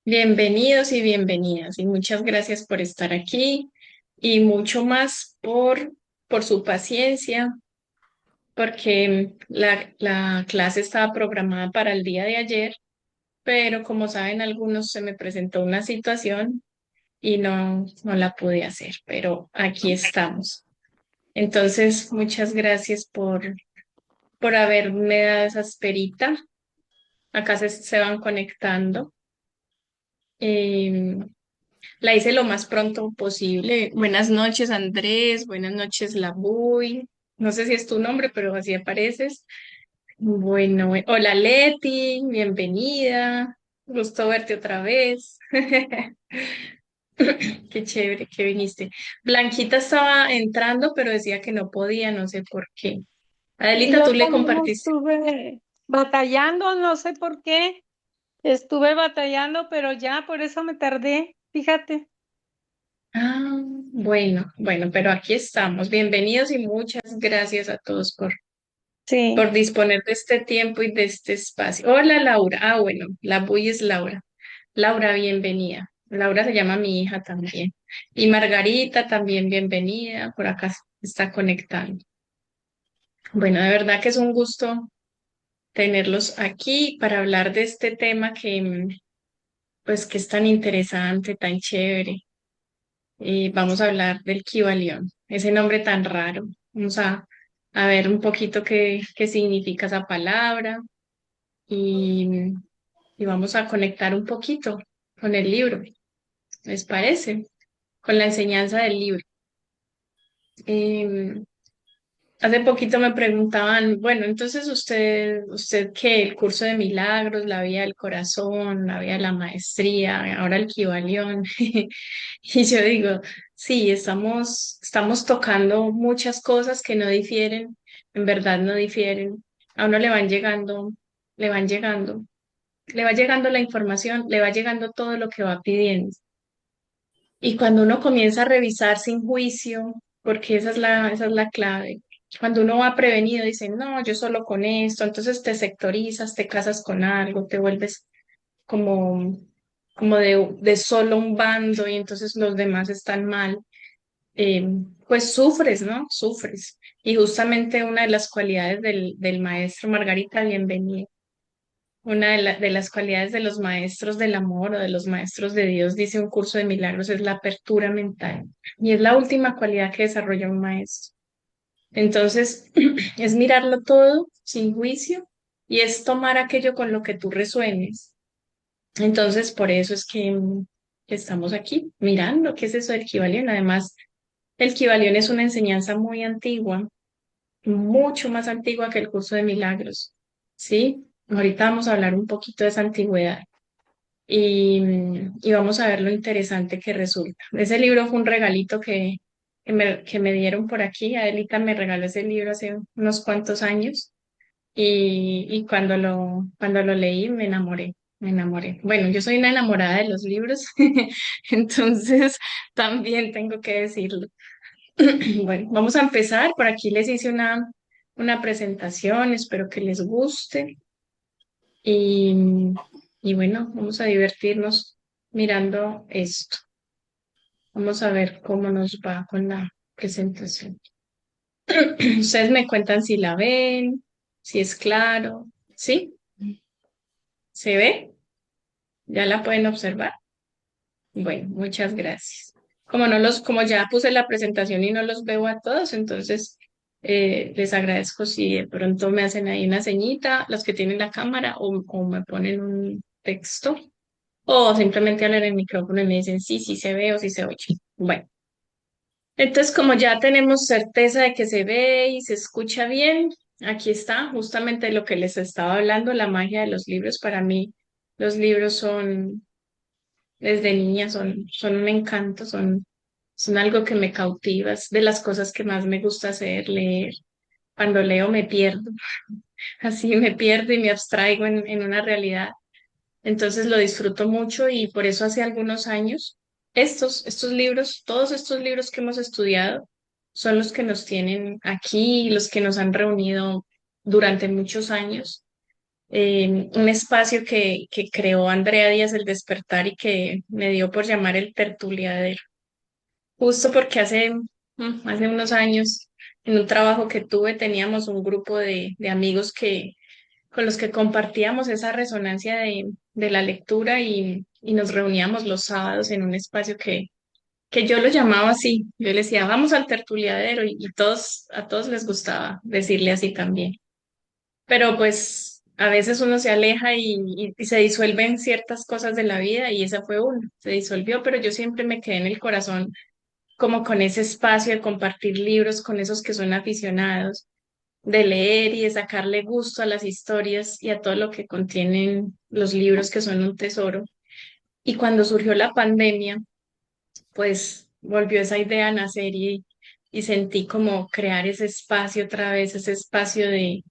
Bienvenidos y bienvenidas y muchas gracias por estar aquí y mucho más por su paciencia, porque la clase estaba programada para el día de ayer, pero como saben algunos se me presentó una situación y no la pude hacer, pero aquí estamos. Entonces, muchas gracias por haberme dado esa esperita. Acá se van conectando. Em, La hice lo más pronto posible. Buenas noches, Andrés. Buenas noches, Labuy. No sé si es tu nombre, pero así apareces. Bueno, hola Leti, bienvenida. Gusto verte otra vez. Qué chévere que viniste. Blanquita estaba entrando, pero decía que no podía, no sé por qué. Y Adelita, yo tú le también compartiste. estuve batallando, no sé por qué, estuve batallando, pero ya por eso me tardé, fíjate. Ah, bueno, pero aquí estamos. Bienvenidos y muchas gracias a todos por Sí, disponer de este tiempo y de este espacio. Hola, Laura. Ah, bueno, la Buy es Laura. Laura, bienvenida. Laura se llama mi hija también. Y Margarita también, bienvenida. Por acá está conectando. Bueno, de verdad que es un gusto tenerlos aquí para hablar de este tema pues, que es tan interesante, tan chévere. Y vamos a hablar del Kybalión, ese nombre tan raro. A ver un poquito qué significa esa palabra y, y vamos a conectar un poquito con el libro, ¿les parece? Con la enseñanza del libro. Em, Hace poquito me preguntaban, bueno, entonces usted qué, el curso de milagros, la vía del corazón, la vía de la maestría, ahora el Kybalión. Y yo digo, sí, estamos tocando muchas cosas que no difieren, en verdad no difieren. A uno le van llegando, le va llegando la información, le va llegando todo lo que va pidiendo. Y cuando uno comienza a revisar sin juicio, porque esa es la clave, cuando uno va prevenido, dice, no, yo solo con esto, entonces te sectorizas, te casas con algo, te vuelves como, como de solo un bando y entonces los demás están mal, eh, pues sufres, ¿no? Sufres. Y justamente una de las cualidades del maestro Margarita, bienvenida. Una de las cualidades de los maestros del amor o de los maestros de Dios, dice un curso de milagros, es la apertura mental. Y es la última cualidad que desarrolla un maestro. Entonces, es mirarlo todo sin juicio y es tomar aquello con lo que tú resuenes. Entonces, por eso es que estamos aquí mirando qué es eso del Kybalión. Además, el Kybalión es una enseñanza muy antigua, mucho más antigua que el curso de milagros. ¿Sí? Ahorita vamos a hablar un poquito de esa antigüedad y, y vamos a ver lo interesante que resulta. Ese libro fue un regalito que me dieron por aquí. Adelita me regaló ese libro hace unos cuantos años y cuando lo leí me enamoré, me enamoré. Bueno, yo soy una enamorada de los libros, entonces también tengo que decirlo. Bueno, vamos a empezar. Por aquí les hice una presentación, espero que les guste. Y, y bueno, vamos a divertirnos mirando esto. Vamos a ver cómo nos va con la presentación. Ustedes me cuentan si la ven, si es claro. ¿Sí? ¿Se ve? ¿Ya la pueden observar? Bueno, muchas gracias. Como ya puse la presentación y no los veo a todos, entonces les agradezco si de pronto me hacen ahí una ceñita, los que tienen la cámara, o me ponen un texto. O simplemente hablan en el micrófono y me dicen sí, sí se ve o sí se oye. Bueno, entonces como ya tenemos certeza de que se ve y se escucha bien, aquí está justamente lo que les estaba hablando, la magia de los libros. Para mí, los libros desde niña, son un encanto, son algo que me cautiva, es de las cosas que más me gusta hacer, leer. Cuando leo me pierdo, así me pierdo y me abstraigo en una realidad. Entonces lo disfruto mucho y por eso hace algunos años estos libros, todos estos libros que hemos estudiado son los que nos tienen aquí, los que nos han reunido durante muchos años un espacio que creó Andrea Díaz El Despertar y que me dio por llamar el tertuliadero. Justo porque hace unos años, en un trabajo que tuve, teníamos un grupo de amigos con los que compartíamos esa resonancia de la lectura y nos reuníamos los sábados en un espacio que yo lo llamaba así. Yo le decía, vamos al tertuliadero y a todos les gustaba decirle así también. Pero pues a veces uno se aleja y se disuelven ciertas cosas de la vida y esa fue una, se disolvió, pero yo siempre me quedé en el corazón como con ese espacio de compartir libros con esos que son aficionados, de leer y de sacarle gusto a las historias y a todo lo que contienen los libros que son un tesoro. Y cuando surgió la pandemia, pues volvió esa idea a nacer y sentí como crear ese espacio otra vez, ese espacio de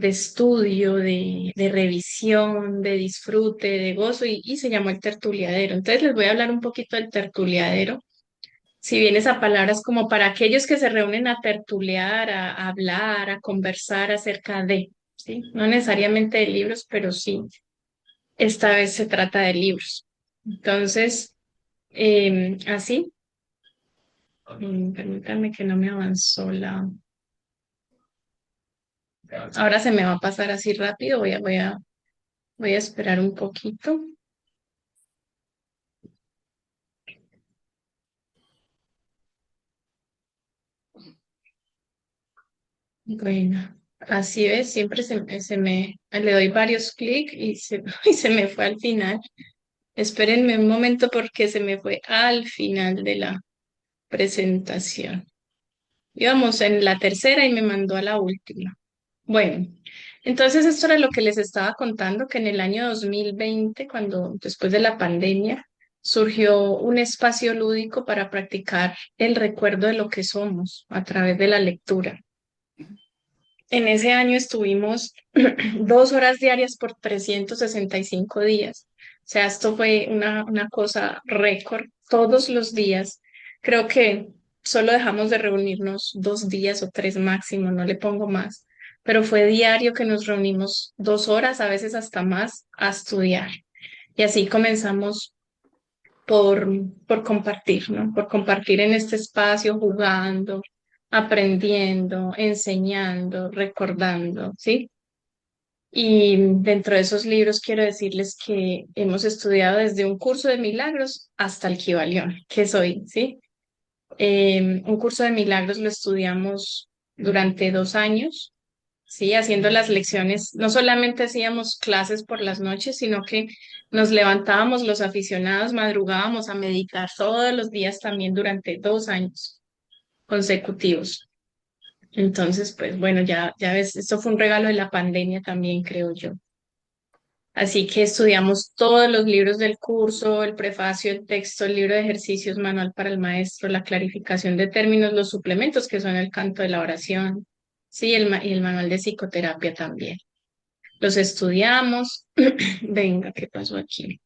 estudio, de revisión, de disfrute, de gozo y se llamó el tertuliadero. Entonces les voy a hablar un poquito del tertuliadero. Si bien esa palabra es como para aquellos que se reúnen a tertuliar, a hablar, a conversar acerca de, ¿sí? No necesariamente de libros, pero sí, esta vez se trata de libros. Entonces, así, permítanme que no me avanzó la... Ahora se me va a pasar así rápido, voy a esperar un poquito. Bueno, así ves, siempre le doy varios clics y se me fue al final. Espérenme un momento porque se me fue al final de la presentación. Íbamos en la tercera y me mandó a la última. Bueno, entonces esto era lo que les estaba contando, que en el año 2020, cuando después de la pandemia, surgió un espacio lúdico para practicar el recuerdo de lo que somos a través de la lectura. En ese año estuvimos 2 horas diarias por 365 días. O sea, esto fue una cosa récord todos los días. Creo que solo dejamos de reunirnos 2 días o 3 máximo, no le pongo más. Pero fue diario que nos reunimos 2 horas, a veces hasta más, a estudiar. Y así comenzamos por, por compartir, ¿no? Por compartir en este espacio, jugando, aprendiendo, enseñando, recordando, ¿sí? Y dentro de esos libros quiero decirles que hemos estudiado desde un curso de milagros hasta el Kybalión, que soy, ¿sí? Un curso de milagros lo estudiamos durante 2 años, ¿sí? Haciendo las lecciones, no solamente hacíamos clases por las noches, sino que nos levantábamos los aficionados, madrugábamos a meditar todos los días también durante 2 años consecutivos. Entonces, pues bueno, ya ves, esto fue un regalo de la pandemia también, creo yo. Así que estudiamos todos los libros del curso, el prefacio, el texto, el libro de ejercicios, manual para el maestro, la clarificación de términos, los suplementos que son el canto de la oración, sí, y el manual de psicoterapia también. Los estudiamos. Venga, ¿qué pasó aquí?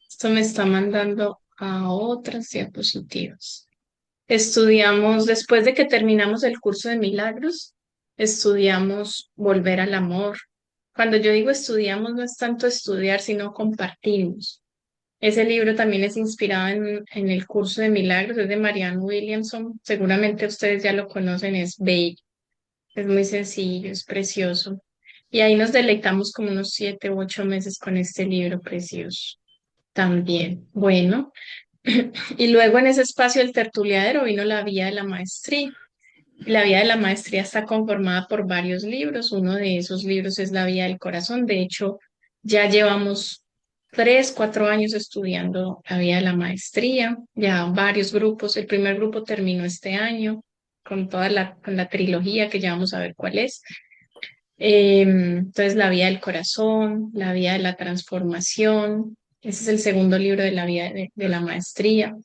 Esto me está mandando a otras diapositivas. Estudiamos, después de que terminamos el curso de milagros, estudiamos volver al amor. Cuando yo digo estudiamos, no es tanto estudiar, sino compartimos. Ese libro también es inspirado en el curso de milagros, es de Marianne Williamson. Seguramente ustedes ya lo conocen, es bello, es muy sencillo, es precioso. Y ahí nos deleitamos como unos 7 u 8 meses con este libro precioso también. Bueno, y luego en ese espacio del tertuliadero vino la vía de la maestría. La vía de la maestría está conformada por varios libros. Uno de esos libros es La Vía del Corazón. De hecho, ya llevamos 3, 4 años estudiando la vía de la maestría, ya varios grupos. El primer grupo terminó este año con la trilogía que ya vamos a ver cuál es. Entonces, La Vía del Corazón, La Vía de la Transformación. Ese es el segundo libro de la vía de la maestría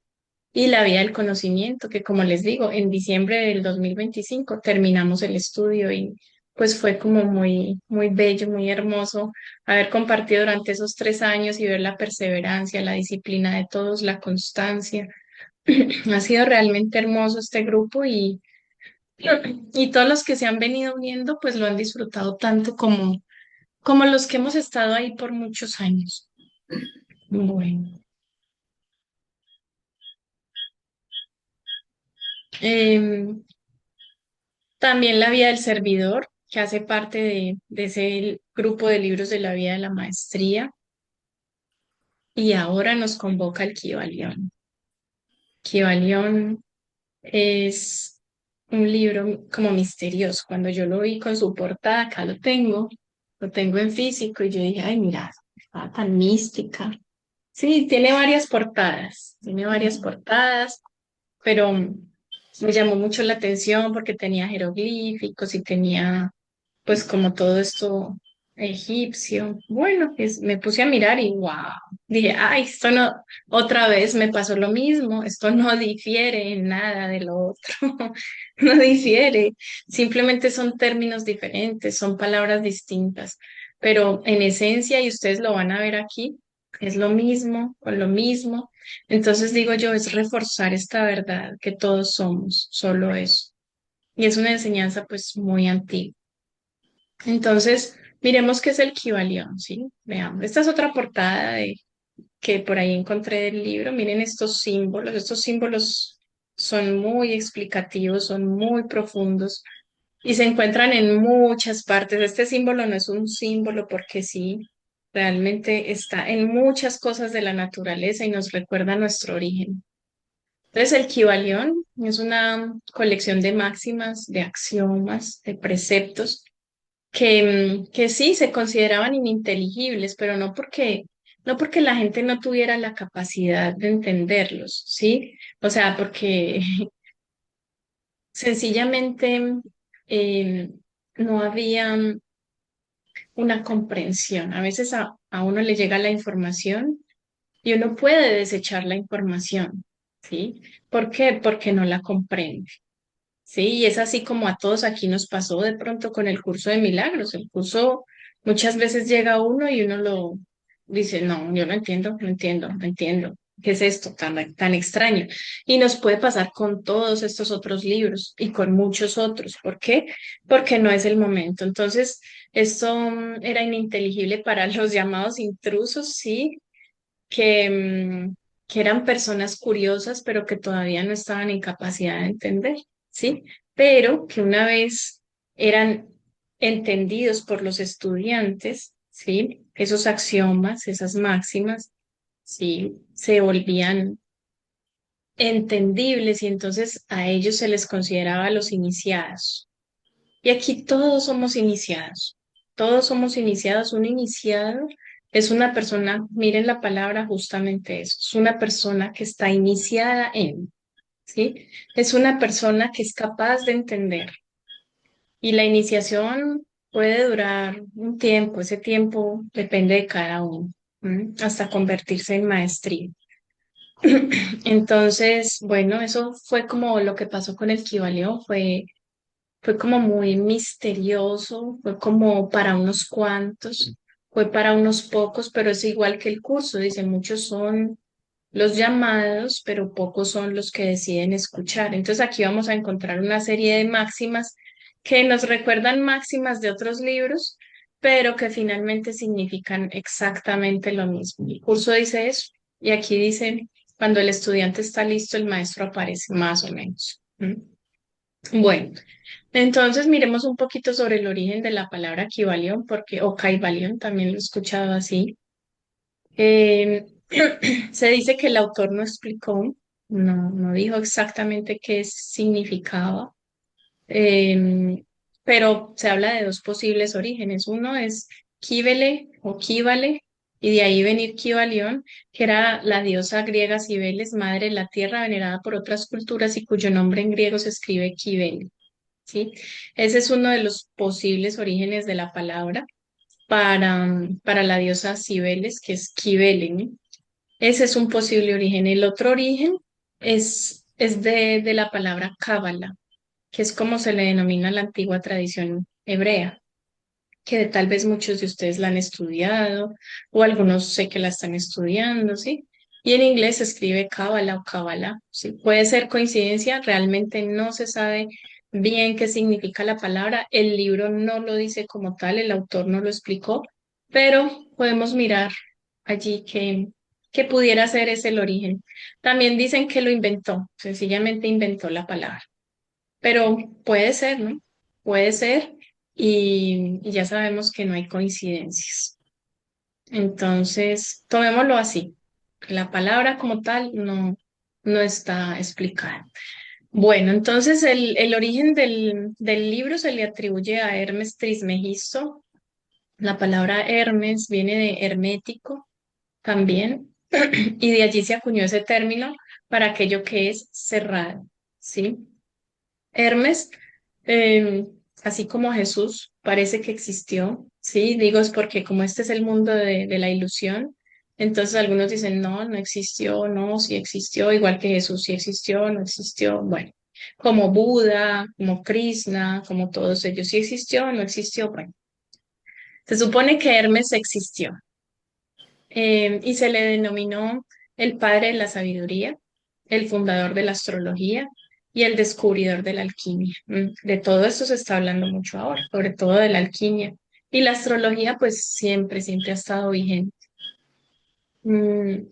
y la vía del conocimiento, que como les digo, en diciembre del 2025 terminamos el estudio y pues fue como muy, muy bello, muy hermoso haber compartido durante esos 3 años y ver la perseverancia, la disciplina de todos, la constancia. Ha sido realmente hermoso este grupo y todos los que se han venido uniendo pues lo han disfrutado tanto como los que hemos estado ahí por muchos años. Bueno, em, también La vida del servidor, que hace parte de ese grupo de libros de la vida de la maestría, y ahora nos convoca el Kybalión. Kybalión es un libro como misterioso. Cuando yo lo vi con su portada, acá lo tengo en físico y yo dije, ay, mira, está tan mística. Sí, tiene varias portadas, pero me llamó mucho la atención porque tenía jeroglíficos y tenía pues como todo esto egipcio. Bueno, pues me puse a mirar y wow, dije, ay, esto no, otra vez me pasó lo mismo, esto no difiere en nada de lo otro, no difiere, simplemente son términos diferentes, son palabras distintas, pero en esencia, y ustedes lo van a ver aquí, es lo mismo, con lo mismo. Entonces digo yo, es reforzar esta verdad que todos somos, solo eso. Y es una enseñanza pues muy antigua. Entonces, miremos qué es el Kybalión, ¿sí? Veamos. Esta es otra portada que por ahí encontré del libro. Miren estos símbolos. Estos símbolos son muy explicativos, son muy profundos y se encuentran en muchas partes. Este símbolo no es un símbolo porque sí, realmente está en muchas cosas de la naturaleza y nos recuerda nuestro origen. Entonces, el Kybalión es una colección de máximas, de axiomas, de preceptos que sí se consideraban ininteligibles, pero no porque la gente no tuviera la capacidad de entenderlos, ¿sí? O sea, porque sencillamente eh, no había una comprensión. A veces a uno le llega la información y uno puede desechar la información, ¿sí? ¿Por qué? Porque no la comprende. Sí, y es así como a todos aquí nos pasó de pronto con el curso de milagros. El curso muchas veces llega uno y uno lo dice, no, yo no entiendo, no entiendo, no entiendo. ¿Qué es esto tan extraño? Y nos puede pasar con todos estos otros libros y con muchos otros. ¿Por qué? Porque no es el momento. Entonces, esto era ininteligible para los llamados intrusos, sí, que, que eran personas curiosas, pero que todavía no estaban en capacidad de entender, ¿sí? Pero que una vez eran entendidos por los estudiantes, ¿sí? Esos axiomas, esas máximas, ¿sí? Se volvían entendibles y entonces a ellos se les consideraba los iniciados. Y aquí todos somos iniciados. Todos somos iniciados. Un iniciado es una persona, miren la palabra justamente eso, es una persona que está iniciada en, ¿sí? Es una persona que es capaz de entender. Y la iniciación puede durar un tiempo, ese tiempo depende de cada uno, ¿m? Hasta convertirse en maestría. Entonces, bueno, eso fue como lo que pasó con el Kybalión, fue como muy misterioso, fue como para unos cuantos, fue para unos pocos, pero es igual que el curso, dice, muchos son los llamados, pero pocos son los que deciden escuchar. Entonces aquí vamos a encontrar una serie de máximas que nos recuerdan máximas de otros libros, pero que finalmente significan exactamente lo mismo. El curso dice eso, y aquí dice, cuando el estudiante está listo, el maestro aparece, más o menos. ¿Mm? Bueno, entonces miremos un poquito sobre el origen de la palabra Kybalión, porque, o Caibalión, también lo he escuchado así. Eh, se dice que el autor no explicó, no dijo exactamente qué significaba, eh, pero se habla de dos posibles orígenes. Uno es Cíbele o Kíbale, y de ahí venir Kybalión, que era la diosa griega Cibeles, madre de la tierra, venerada por otras culturas y cuyo nombre en griego se escribe Kibele. ¿Sí? Ese es uno de los posibles orígenes de la palabra para la diosa Cibeles, que es Cibele, ¿no? Ese es un posible origen. El otro origen es de la palabra Cábala, que es como se le denomina la antigua tradición hebrea, que tal vez muchos de ustedes la han estudiado o algunos sé que la están estudiando, ¿sí? Y en inglés se escribe Cábala o Cábala, ¿sí? Puede ser coincidencia, realmente no se sabe bien qué significa la palabra, el libro no lo dice como tal, el autor no lo explicó, pero podemos mirar allí que pudiera ser ese el origen. También dicen que lo inventó, sencillamente inventó la palabra, pero puede ser, ¿no? Puede ser y ya sabemos que no hay coincidencias. Entonces, tomémoslo así. La palabra como tal no está explicada. Bueno, entonces el origen del libro se le atribuye a Hermes Trismegisto. La palabra Hermes viene de hermético también, y de allí se acuñó ese término para aquello que es cerrado, ¿sí? Hermes, eh, así como Jesús, parece que existió, ¿sí? Digo, es porque como este es el mundo de la ilusión, entonces algunos dicen, no, no existió, no, sí existió, igual que Jesús, sí existió, no existió, bueno, como Buda, como Krishna, como todos ellos, sí existió, no existió, bueno, se supone que Hermes existió, y se le denominó el padre de la sabiduría, el fundador de la astrología y el descubridor de la alquimia. De todo esto se está hablando mucho ahora, sobre todo de la alquimia. Y la astrología, pues siempre ha estado vigente. Mm,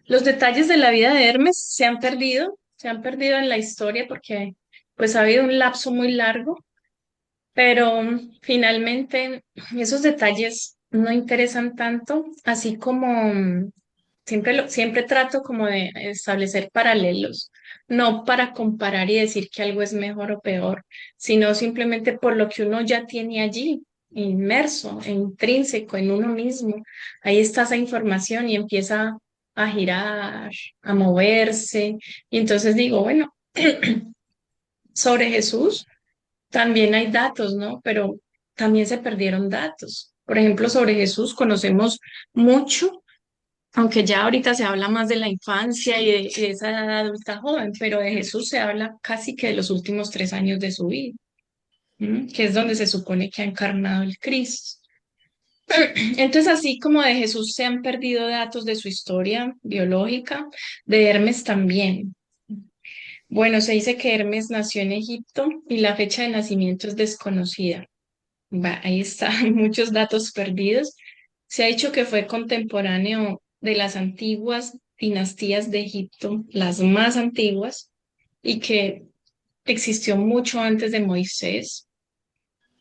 Los detalles de la vida de Hermes se han perdido en la historia porque pues ha habido un lapso muy largo, pero finalmente esos detalles no interesan tanto, así como siempre trato como de establecer paralelos, no para comparar y decir que algo es mejor o peor, sino simplemente por lo que uno ya tiene allí, inmerso, intrínseco en uno mismo. Ahí está esa información y empieza a girar, a moverse. Y entonces digo, bueno, sobre Jesús. También hay datos, ¿no? Pero también se perdieron datos. Por ejemplo, sobre Jesús conocemos mucho, aunque ya ahorita se habla más de la infancia y de esa edad adulta joven, pero de Jesús se habla casi que de los últimos 3 años de su vida, que es donde se supone que ha encarnado el Cristo. Entonces, así como de Jesús se han perdido datos de su historia biológica, de Hermes también. Bueno, se dice que Hermes nació en Egipto y la fecha de nacimiento es desconocida. Ahí está, hay muchos datos perdidos. Se ha dicho que fue contemporáneo de las antiguas dinastías de Egipto, las más antiguas, y que existió mucho antes de Moisés.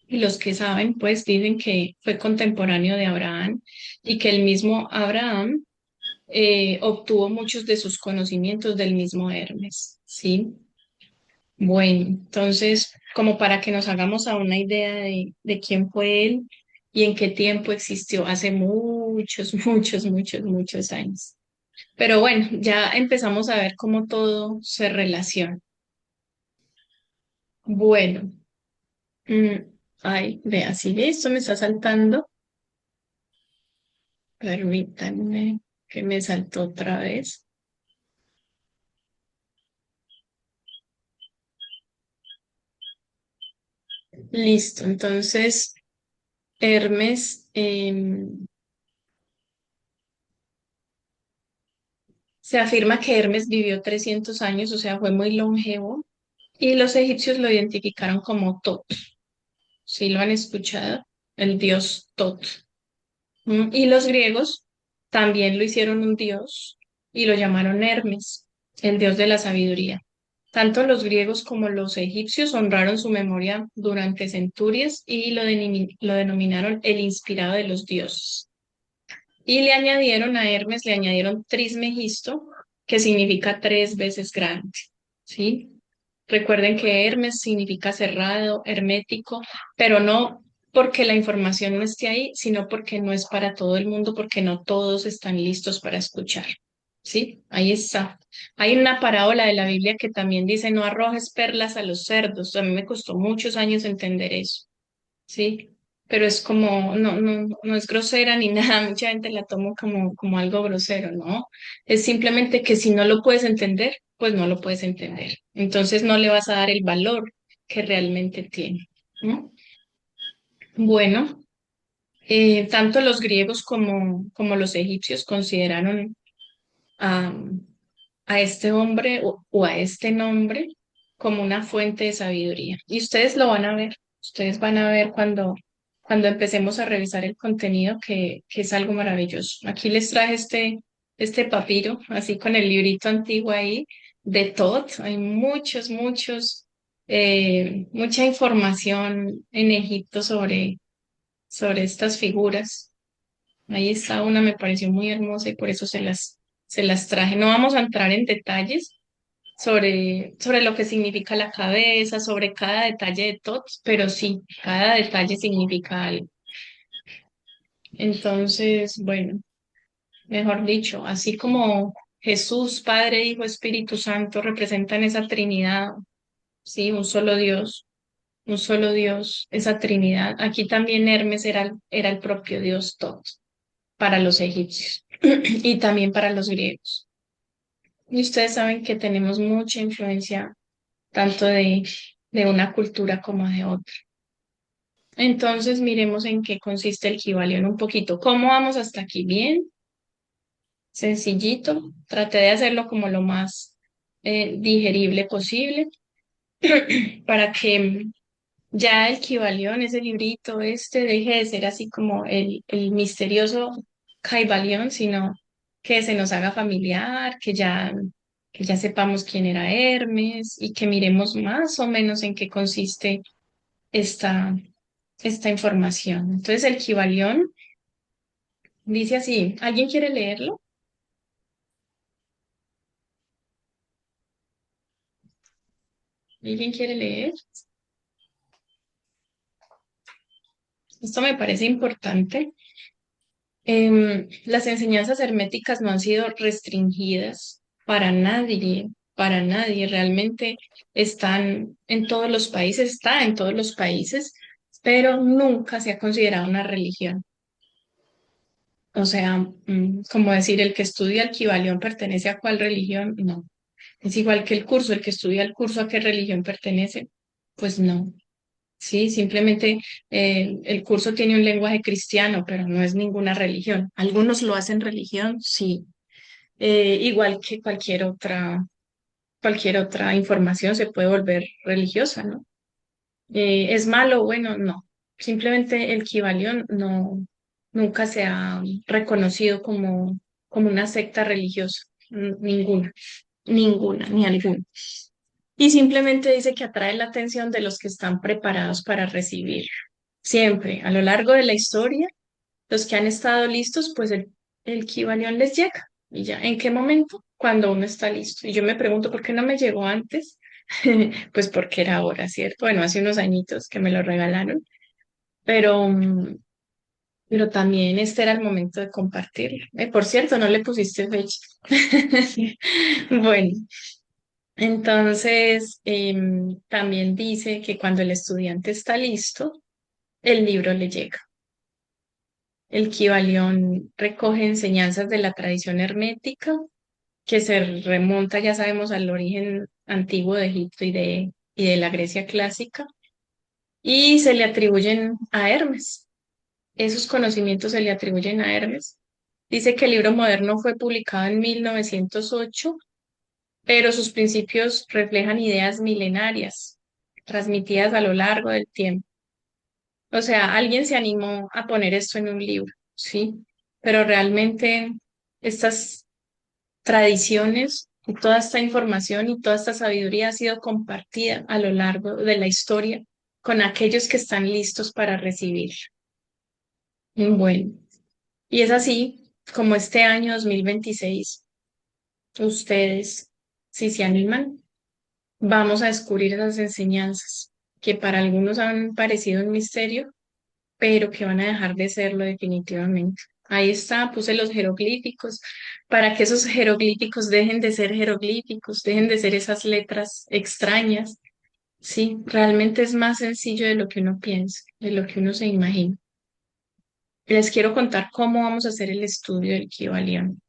Y los que saben, pues dicen que fue contemporáneo de Abraham y que el mismo Abraham obtuvo muchos de sus conocimientos del mismo Hermes, ¿sí? Bueno, entonces, como para que nos hagamos a una idea de quién fue él y en qué tiempo existió, hace muchos años. Pero bueno, ya empezamos a ver cómo todo se relaciona. Bueno, mm, ay, vea, si ve, esto me está saltando. Permítanme que me saltó otra vez. Listo, entonces, Hermes, se afirma que Hermes vivió 300 años, o sea, fue muy longevo. Y los egipcios lo identificaron como Tot. ¿Sí lo han escuchado? El dios Tot. Y los griegos también lo hicieron un dios y lo llamaron Hermes, el dios de la sabiduría. Tanto los griegos como los egipcios honraron su memoria durante centurias y lo denominaron el inspirado de los dioses. Y le añadieron a Hermes, le añadieron Trismegisto, que significa 3 veces grande. ¿Sí? Recuerden que Hermes significa cerrado, hermético, pero no porque la información no esté ahí, sino porque no es para todo el mundo, porque no todos están listos para escuchar. ¿Sí? Ahí está. Hay una parábola de la Biblia que también dice, no arrojes perlas a los cerdos. A mí me costó muchos años entender eso. ¿Sí? Pero es como, no es grosera ni nada, mucha gente la toma como algo grosero, ¿no? Es simplemente que si no lo puedes entender, pues no lo puedes entender. Entonces no le vas a dar el valor que realmente tiene, ¿no? Bueno, tanto los griegos como los egipcios consideraron a, a este hombre o a este nombre como una fuente de sabiduría. Y ustedes lo van a ver, ustedes van a ver cuando cuando empecemos a revisar el contenido, que es algo maravilloso. Aquí les traje este papiro, así con el librito antiguo ahí, de Tot. Hay mucha información en Egipto sobre estas figuras. Ahí está una, me pareció muy hermosa y por eso se las traje. No vamos a entrar en detalles sobre lo que significa la cabeza, sobre cada detalle de TOTS, pero sí, cada detalle significa algo. Entonces, bueno, mejor dicho, así como Jesús, Padre, Hijo, Espíritu Santo representan esa Trinidad, sí, un solo Dios, esa Trinidad. Aquí también Hermes era el propio Dios TOTS para los egipcios y también para los griegos. Y ustedes saben que tenemos mucha influencia tanto de una cultura como de otra. Entonces, miremos en qué consiste el Kybalión un poquito. ¿Cómo vamos hasta aquí? Bien, sencillito. Traté de hacerlo como lo más digerible posible para que ya el Kybalión, ese librito, deje de ser así como el misterioso Kybalión, sino que se nos haga familiar, que ya sepamos quién era Hermes y que miremos más o menos en qué consiste esta información. Entonces, el Kybalión dice así, ¿alguien quiere leerlo? ¿Alguien quiere leer? Esto me parece importante. Las enseñanzas herméticas no han sido restringidas para nadie, para nadie. Realmente están en todos los países, está en todos los países, pero nunca se ha considerado una religión. O sea, como decir, el que estudia el Kybalión pertenece a cuál religión, no. Es igual que el curso, el que estudia el curso, ¿a qué religión pertenece? Pues no. Sí, simplemente el curso tiene un lenguaje cristiano, pero no es ninguna religión. Algunos lo hacen religión, sí. Igual que cualquier otra información se puede volver religiosa, ¿no? ¿Es malo? Bueno, no. Simplemente el Kybalión nunca se ha reconocido como una secta religiosa. Ninguna, ninguna, ni alguna. Y simplemente dice que atrae la atención de los que están preparados para recibir. Siempre, a lo largo de la historia, los que han estado listos, pues el Kybalión les llega. ¿Y ya? ¿En qué momento? Cuando uno está listo. Y yo me pregunto, ¿por qué no me llegó antes? Pues porque era ahora, ¿cierto? Bueno, hace unos añitos que me lo regalaron, pero, pero también este era el momento de compartirlo. Por cierto, no le pusiste fecha. Bueno, entonces también dice que cuando el estudiante está listo, el libro le llega. El Kybalión recoge enseñanzas de la tradición hermética que se remonta, ya sabemos, al origen antiguo de Egipto y de la Grecia clásica, y se le atribuyen a Hermes. Esos conocimientos se le atribuyen a Hermes. Dice que el libro moderno fue publicado en 1908, pero sus principios reflejan ideas milenarias, transmitidas a lo largo del tiempo. O sea, alguien se animó a poner esto en un libro, ¿sí? Pero realmente estas tradiciones y toda esta información y toda esta sabiduría ha sido compartida a lo largo de la historia con aquellos que están listos para recibir. Bueno, y es así como este año 2026, ustedes, si se animan, vamos a descubrir esas enseñanzas que para algunos han parecido un misterio, pero que van a dejar de serlo definitivamente. Ahí está, puse los jeroglíficos para que esos jeroglíficos dejen de ser jeroglíficos, dejen de ser esas letras extrañas. Sí, realmente es más sencillo de lo que uno piensa, de lo que uno se imagina. Les quiero contar cómo vamos a hacer el estudio del Kybalión.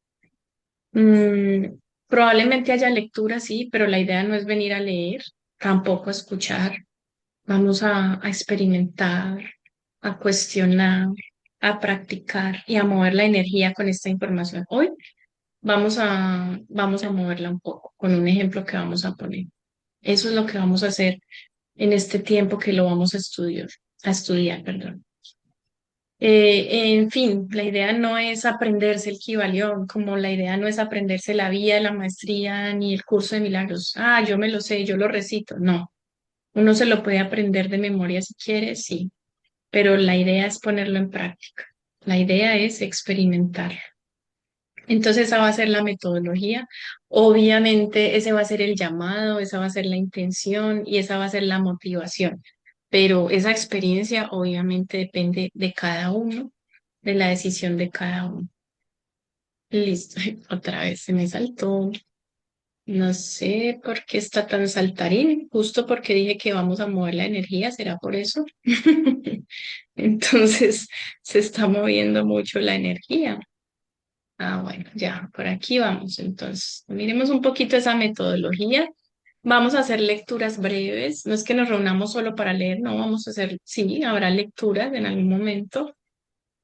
Mm, Probablemente haya lectura, sí, pero la idea no es venir a leer, tampoco a escuchar. Vamos a experimentar, a cuestionar, a practicar y a mover la energía con esta información. Hoy vamos a moverla un poco con un ejemplo que vamos a poner. Eso es lo que vamos a hacer en este tiempo que lo vamos a estudiar, perdón. En fin, la idea no es aprenderse el Kybalión, como la idea no es aprenderse la vía, la maestría, ni el curso de milagros. Ah, yo me lo sé, yo lo recito. No, uno se lo puede aprender de memoria si quiere, sí, pero la idea es ponerlo en práctica. La idea es experimentar. Entonces esa va a ser la metodología. Obviamente ese va a ser el llamado, esa va a ser la intención y esa va a ser la motivación. Pero esa experiencia obviamente depende de cada uno, de la decisión de cada uno. Listo, otra vez se me saltó. No sé por qué está tan saltarín, justo porque dije que vamos a mover la energía, ¿será por eso? Entonces se está moviendo mucho la energía. Ah, bueno, ya, por aquí vamos. Entonces, miremos un poquito esa metodología. Vamos a hacer lecturas breves. No es que nos reunamos solo para leer, no, vamos a hacer, sí, habrá lecturas en algún momento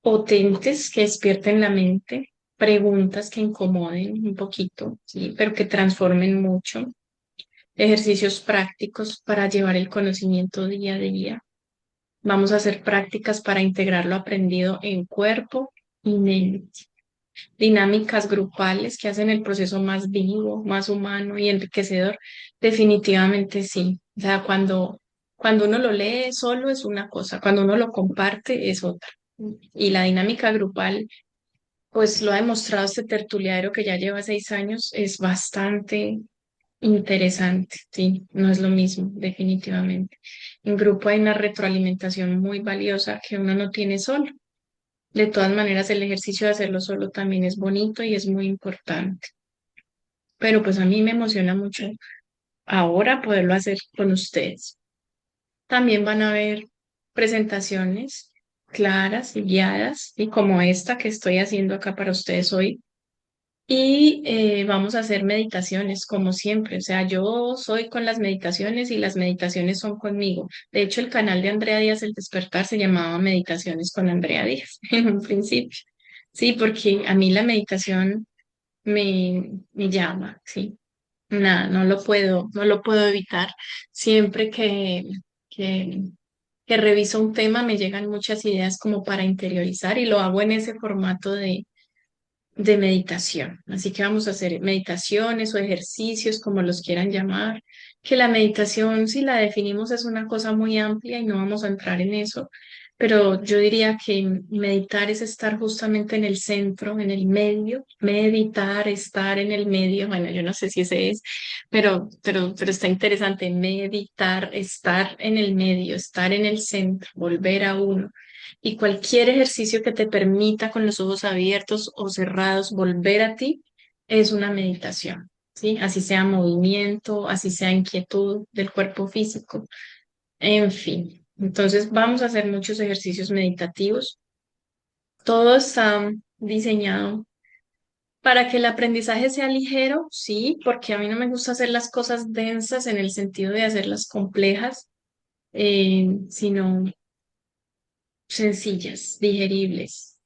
potentes que despierten la mente, preguntas que incomoden un poquito, sí, pero que transformen mucho, ejercicios prácticos para llevar el conocimiento día a día. Vamos a hacer prácticas para integrar lo aprendido en cuerpo y mente, dinámicas grupales que hacen el proceso más vivo, más humano y enriquecedor. Definitivamente sí. O sea, cuando uno lo lee solo es una cosa, cuando uno lo comparte es otra. Y la dinámica grupal, pues lo ha demostrado este tertuliadero que ya lleva 6 años, es bastante interesante, sí, no es lo mismo, definitivamente. En grupo hay una retroalimentación muy valiosa que uno no tiene solo. De todas maneras, el ejercicio de hacerlo solo también es bonito y es muy importante. Pero pues a mí me emociona mucho ahora poderlo hacer con ustedes. También van a haber presentaciones claras y guiadas, y como esta que estoy haciendo acá para ustedes hoy. Y vamos a hacer meditaciones, como siempre. O sea, yo soy con las meditaciones y las meditaciones son conmigo. De hecho, el canal de Andrea Díaz El Despertar se llamaba Meditaciones con Andrea Díaz en un principio. Sí, porque a mí la meditación me llama, sí. Nada, no lo puedo evitar. Siempre que, que reviso un tema me llegan muchas ideas como para interiorizar y lo hago en ese formato de meditación. Así que vamos a hacer meditaciones o ejercicios, como los quieran llamar, que la meditación, si la definimos, es una cosa muy amplia y no vamos a entrar en eso, pero yo diría que meditar es estar justamente en el centro, en el medio, meditar, estar en el medio, bueno, yo no sé si ese es, pero está interesante, meditar, estar en el medio, estar en el centro, volver a uno. Y cualquier ejercicio que te permita con los ojos abiertos o cerrados volver a ti es una meditación, ¿sí? Así sea movimiento, así sea inquietud del cuerpo físico, en fin. Entonces vamos a hacer muchos ejercicios meditativos. Todo está diseñado para que el aprendizaje sea ligero, sí, porque a mí no me gusta hacer las cosas densas en el sentido de hacerlas complejas, sino sencillas, digeribles.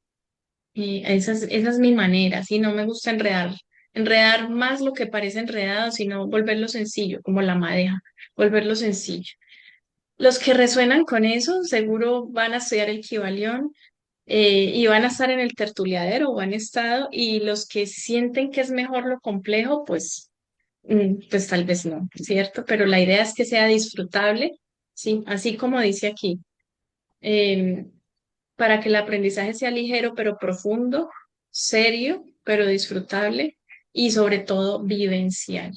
Esa es mi manera, sí, no me gusta enredar más lo que parece enredado, sino volverlo sencillo, como la madeja, volverlo sencillo. Los que resuenan con eso seguro van a estudiar el Kybalión y van a estar en el tertuliadero o han estado, y los que sienten que es mejor lo complejo, pues tal vez no, ¿cierto? Pero la idea es que sea disfrutable, sí, así como dice aquí. em, para que el aprendizaje sea ligero pero profundo, serio pero disfrutable y sobre todo vivencial.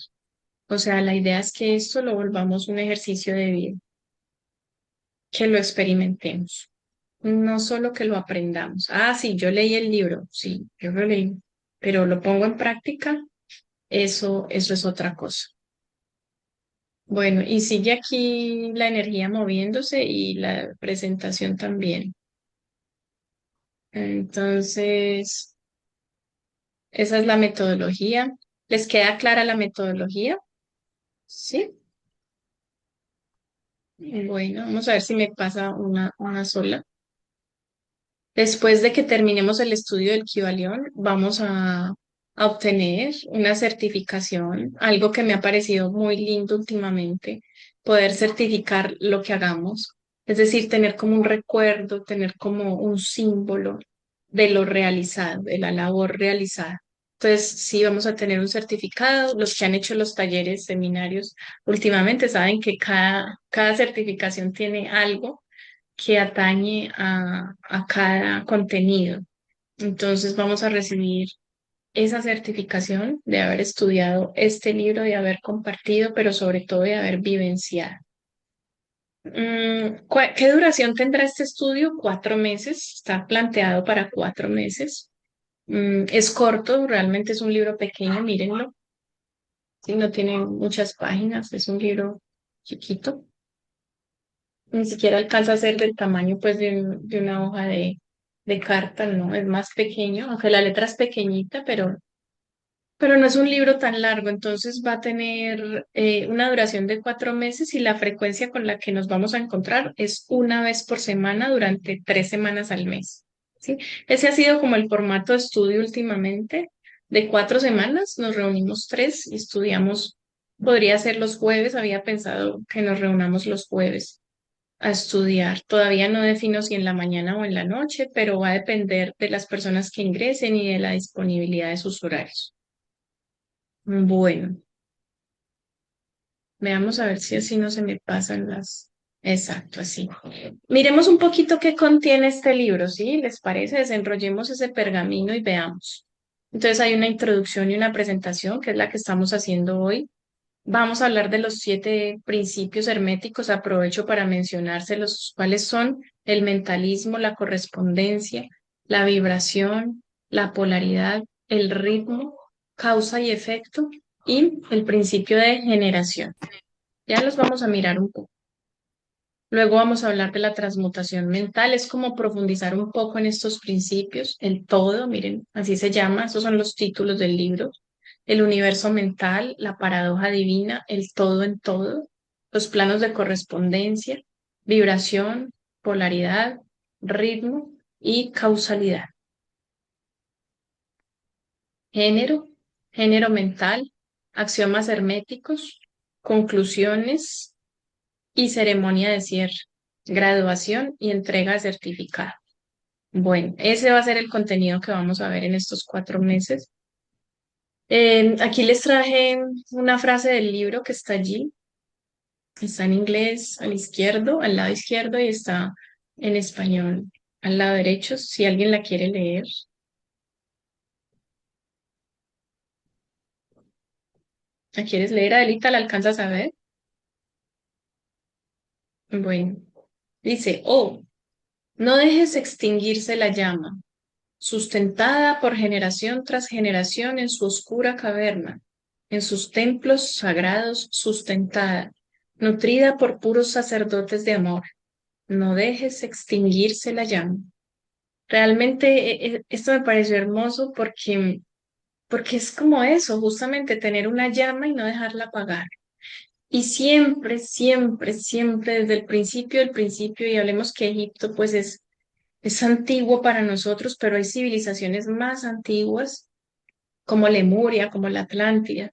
O sea, la idea es que esto lo volvamos un ejercicio de vida, que lo experimentemos, no solo que lo aprendamos. Ah, sí, yo leí el libro, sí, yo lo leí, pero lo pongo en práctica, eso es otra cosa. Bueno, y sigue aquí la energía moviéndose y la presentación también. Entonces, esa es la metodología. ¿Les queda clara la metodología? Sí. Bueno, vamos a ver si me pasa una sola. Después de que terminemos el estudio del Kybalión, vamos a obtener una certificación, algo que me ha parecido muy lindo últimamente, poder certificar lo que hagamos. Es decir, tener como un recuerdo, tener como un símbolo de lo realizado, de la labor realizada. Entonces, sí vamos a tener un certificado. Los que han hecho los talleres, seminarios, últimamente saben que cada certificación tiene algo que atañe a cada contenido. Entonces, vamos a recibir esa certificación de haber estudiado este libro, de haber compartido, pero sobre todo de haber vivenciado. ¿Qué duración tendrá este estudio? 4 meses. Está planteado para 4 meses. Es corto, realmente es un libro pequeño, mírenlo. Sí, no tiene muchas páginas, es un libro chiquito. Ni siquiera alcanza a ser del tamaño pues de una hoja de carta, no, es más pequeño, aunque la letra es pequeñita, pero no es un libro tan largo, entonces va a tener una duración de 4 meses y la frecuencia con la que nos vamos a encontrar es una vez por semana durante 3 semanas al mes. ¿Sí? Ese ha sido como el formato de estudio últimamente. De 4 semanas nos reunimos tres y estudiamos, podría ser los jueves, había pensado que nos reunamos los jueves a estudiar. Todavía no defino si en la mañana o en la noche, pero va a depender de las personas que ingresen y de la disponibilidad de sus horarios. Bueno, veamos a ver si así no se me pasan las. Exacto, así. Miremos un poquito qué contiene este libro, ¿sí? ¿Les parece? Desenrollemos ese pergamino y veamos. Entonces hay una introducción y una presentación, que es la que estamos haciendo hoy. Vamos a hablar de los 7 principios herméticos. Aprovecho para mencionárselos, cuáles son el mentalismo, la correspondencia, la vibración, la polaridad, el ritmo, causa y efecto y el principio de generación. Ya los vamos a mirar un poco. Luego vamos a hablar de la transmutación mental. Es como profundizar un poco en estos principios, el todo, miren, así se llama, esos son los títulos del libro. El universo mental, la paradoja divina, el todo en todo, los planos de correspondencia, vibración, polaridad, ritmo y causalidad. Género, género mental, axiomas herméticos, conclusiones y ceremonia de cierre, graduación y entrega de certificado. Bueno, ese va a ser el contenido que vamos a ver en estos 4 meses. Aquí les traje una frase del libro que está allí. Está en inglés al izquierdo, al lado izquierdo, y está en español al lado derecho, si alguien la quiere leer. ¿La quieres leer, Adelita? ¿La alcanzas a ver? Bueno, dice, oh, no dejes extinguirse la llama sustentada por generación tras generación en su oscura caverna, en sus templos sagrados sustentada, nutrida por puros sacerdotes de amor. No dejes extinguirse la llama. Realmente esto me pareció hermoso porque es como eso, justamente tener una llama y no dejarla apagar. Y siempre, siempre, siempre, desde el principio, y hablemos que Egipto pues es antiguo para nosotros, pero hay civilizaciones más antiguas, como Lemuria, como la Atlántida,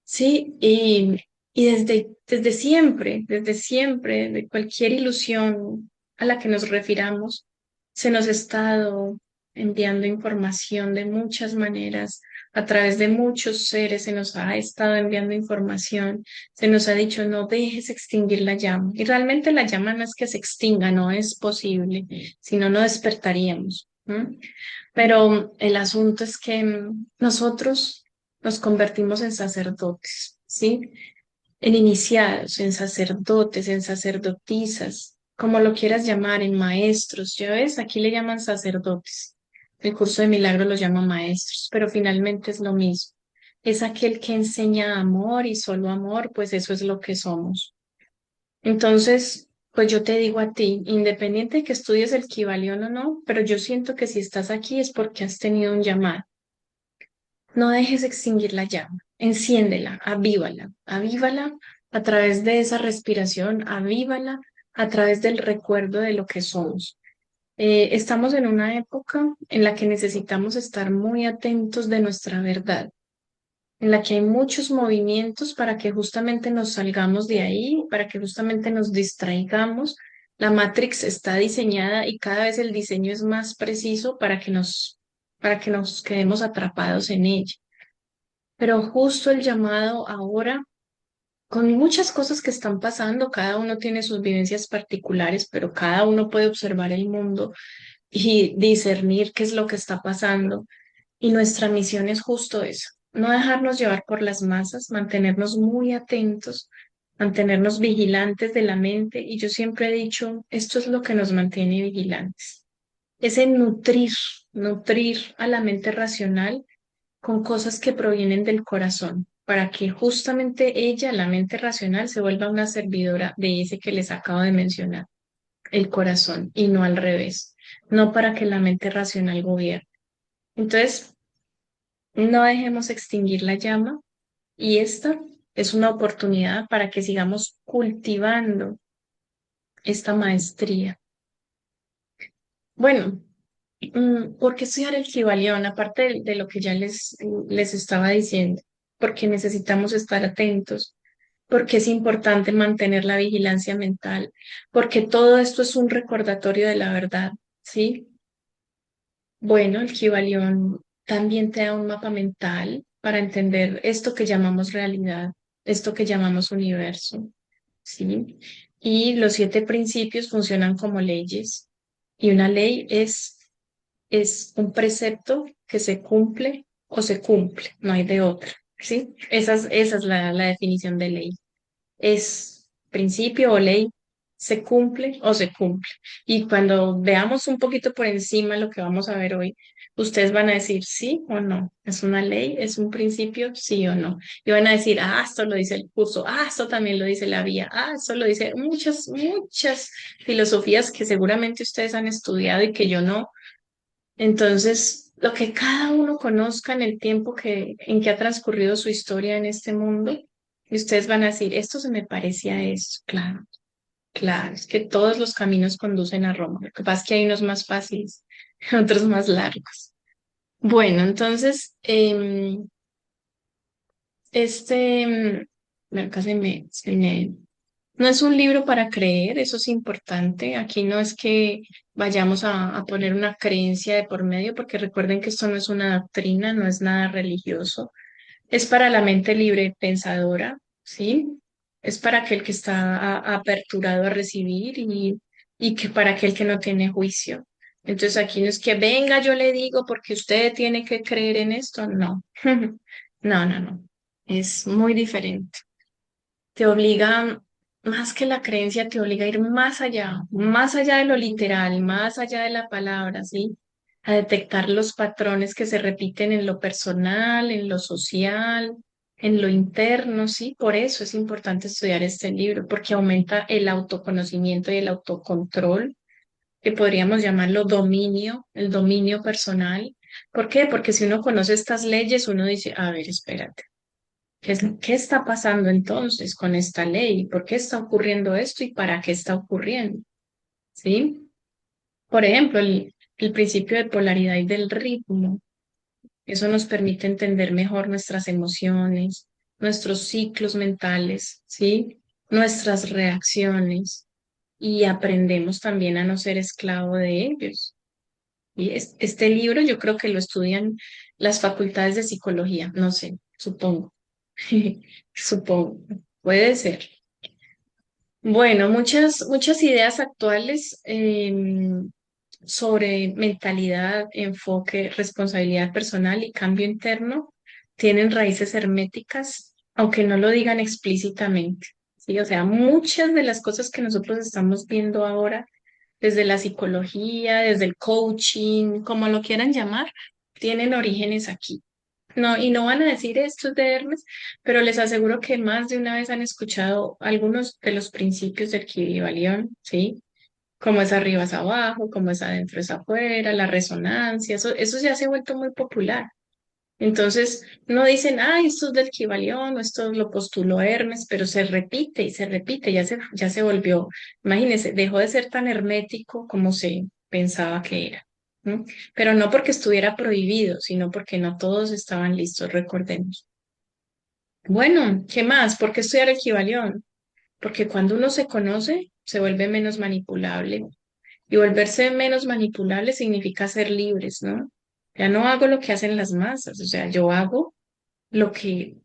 ¿sí? Y desde siempre, de cualquier ilusión a la que nos refiramos, se nos ha estado enviando información de muchas maneras, a través de muchos seres se nos ha estado enviando información, se nos ha dicho no dejes extinguir la llama. Y realmente la llama no es que se extinga, no es posible, si no, no despertaríamos. ¿M? Pero el asunto es que nosotros nos convertimos en sacerdotes, ¿sí? En iniciados, en sacerdotes, en sacerdotisas, como lo quieras llamar, en maestros. Ya ves, aquí le llaman sacerdotes. El curso de milagros los llama maestros, pero finalmente es lo mismo. Es aquel que enseña amor y solo amor, pues eso es lo que somos. Entonces, pues yo te digo a ti, independiente de que estudies el Kybalión o no, pero yo siento que si estás aquí es porque has tenido un llamado. No dejes extinguir la llama, enciéndela, avívala, avívala a través de esa respiración, avívala a través del recuerdo de lo que somos. Estamos en una época en la que necesitamos estar muy atentos de nuestra verdad, en la que hay muchos movimientos para que justamente nos salgamos de ahí, para que justamente nos distraigamos La Matrix está diseñada y cada vez el diseño es más preciso para que nos quedemos atrapados en ella. Pero justo el llamado ahora, con muchas cosas que están pasando, cada uno tiene sus vivencias particulares, pero cada uno puede observar el mundo y discernir qué es lo que está pasando. Y nuestra misión es justo eso, no dejarnos llevar por las masas, mantenernos muy atentos, mantenernos vigilantes de la mente. Y yo siempre he dicho, esto es lo que nos mantiene vigilantes, es en nutrir a la mente racional con cosas que provienen del corazón, para que justamente ella, la mente racional, se vuelva una servidora de ese que les acabo de mencionar, el corazón, y no al revés, no para que la mente racional gobierne. Entonces, no dejemos extinguir la llama y esta es una oportunidad para que sigamos cultivando esta maestría. Bueno, ¿por qué estudiar el Kybalión? Aparte de lo que ya les estaba diciendo, porque necesitamos estar atentos, porque es importante mantener la vigilancia mental, porque todo esto es un recordatorio de la verdad, ¿sí? Bueno, el Kybalión también te da un mapa mental para entender esto que llamamos realidad, esto que llamamos universo, ¿sí? Y los 7 principios funcionan como leyes. Y una ley es un precepto que se cumple o se cumple, no hay de otra, ¿sí? Esa es la definición de ley. Es principio o ley, se cumple o se cumple. Y cuando veamos un poquito por encima lo que vamos a ver hoy, ustedes van a decir sí o no. ¿Es una ley? ¿Es un principio? Sí o no. Y van a decir, ah, esto lo dice el curso, ah, esto también lo dice la vía, ah, esto lo dice muchas filosofías que seguramente ustedes han estudiado y que yo no. Entonces, lo que cada uno conozca en el tiempo en que ha transcurrido su historia en este mundo, y ustedes van a decir, esto se me parece a esto. Claro, claro, es que todos los caminos conducen a Roma. Lo que pasa es que hay unos más fáciles, otros más largos. Bueno, entonces, bueno, acá no es un libro para creer, eso es importante. Aquí no es que vayamos a poner una creencia de por medio, porque recuerden que esto no es una doctrina, no es nada religioso. Es para la mente libre pensadora, ¿sí? Es para aquel que está aperturado a recibir y que para aquel que no tiene juicio. Entonces aquí no es que venga, yo le digo porque usted tiene que creer en esto, no. No, no, no. Es muy diferente. Te obliga, más que la creencia, te obliga a ir más allá de lo literal, más allá de la palabra, ¿sí? A detectar los patrones que se repiten en lo personal, en lo social, en lo interno, ¿sí? Por eso es importante estudiar este libro, porque aumenta el autoconocimiento y el autocontrol, que podríamos llamarlo dominio, el dominio personal. ¿Por qué? Porque si uno conoce estas leyes, uno dice, a ver, espérate. ¿Qué está pasando entonces con esta ley? ¿Por qué está ocurriendo esto y para qué está ocurriendo? ¿Sí? Por ejemplo, el principio de polaridad y del ritmo. Eso nos permite entender mejor nuestras emociones, nuestros ciclos mentales, ¿sí? Nuestras reacciones y aprendemos también a no ser esclavo de ellos. Y este libro yo creo que lo estudian las facultades de psicología, no sé, supongo. Supongo, puede ser. Bueno, muchas ideas actuales sobre mentalidad, enfoque, responsabilidad personal y cambio interno tienen raíces herméticas, aunque no lo digan explícitamente. ¿Sí? O sea, muchas de las cosas que nosotros estamos viendo ahora, desde la psicología, desde el coaching, como lo quieran llamar, tienen orígenes aquí. No, y no van a decir esto de Hermes, pero les aseguro que más de una vez han escuchado algunos de los principios del Kybalión, ¿sí? Como es arriba es abajo, como es adentro es afuera, la resonancia, eso ya se ha vuelto muy popular. Entonces, no dicen, ay, esto es del Kybalión o esto lo postuló Hermes, pero se repite y se repite, ya se volvió, imagínense, dejó de ser tan hermético como se pensaba que era. ¿No? Pero no porque estuviera prohibido, sino porque no todos estaban listos, recordemos. Bueno, ¿qué más? ¿Por qué estudiar el Kybalión? Porque cuando uno se conoce, se vuelve menos manipulable. Y volverse menos manipulable significa ser libres, ¿no? Ya no hago lo que hacen las masas, o sea, yo hago lo que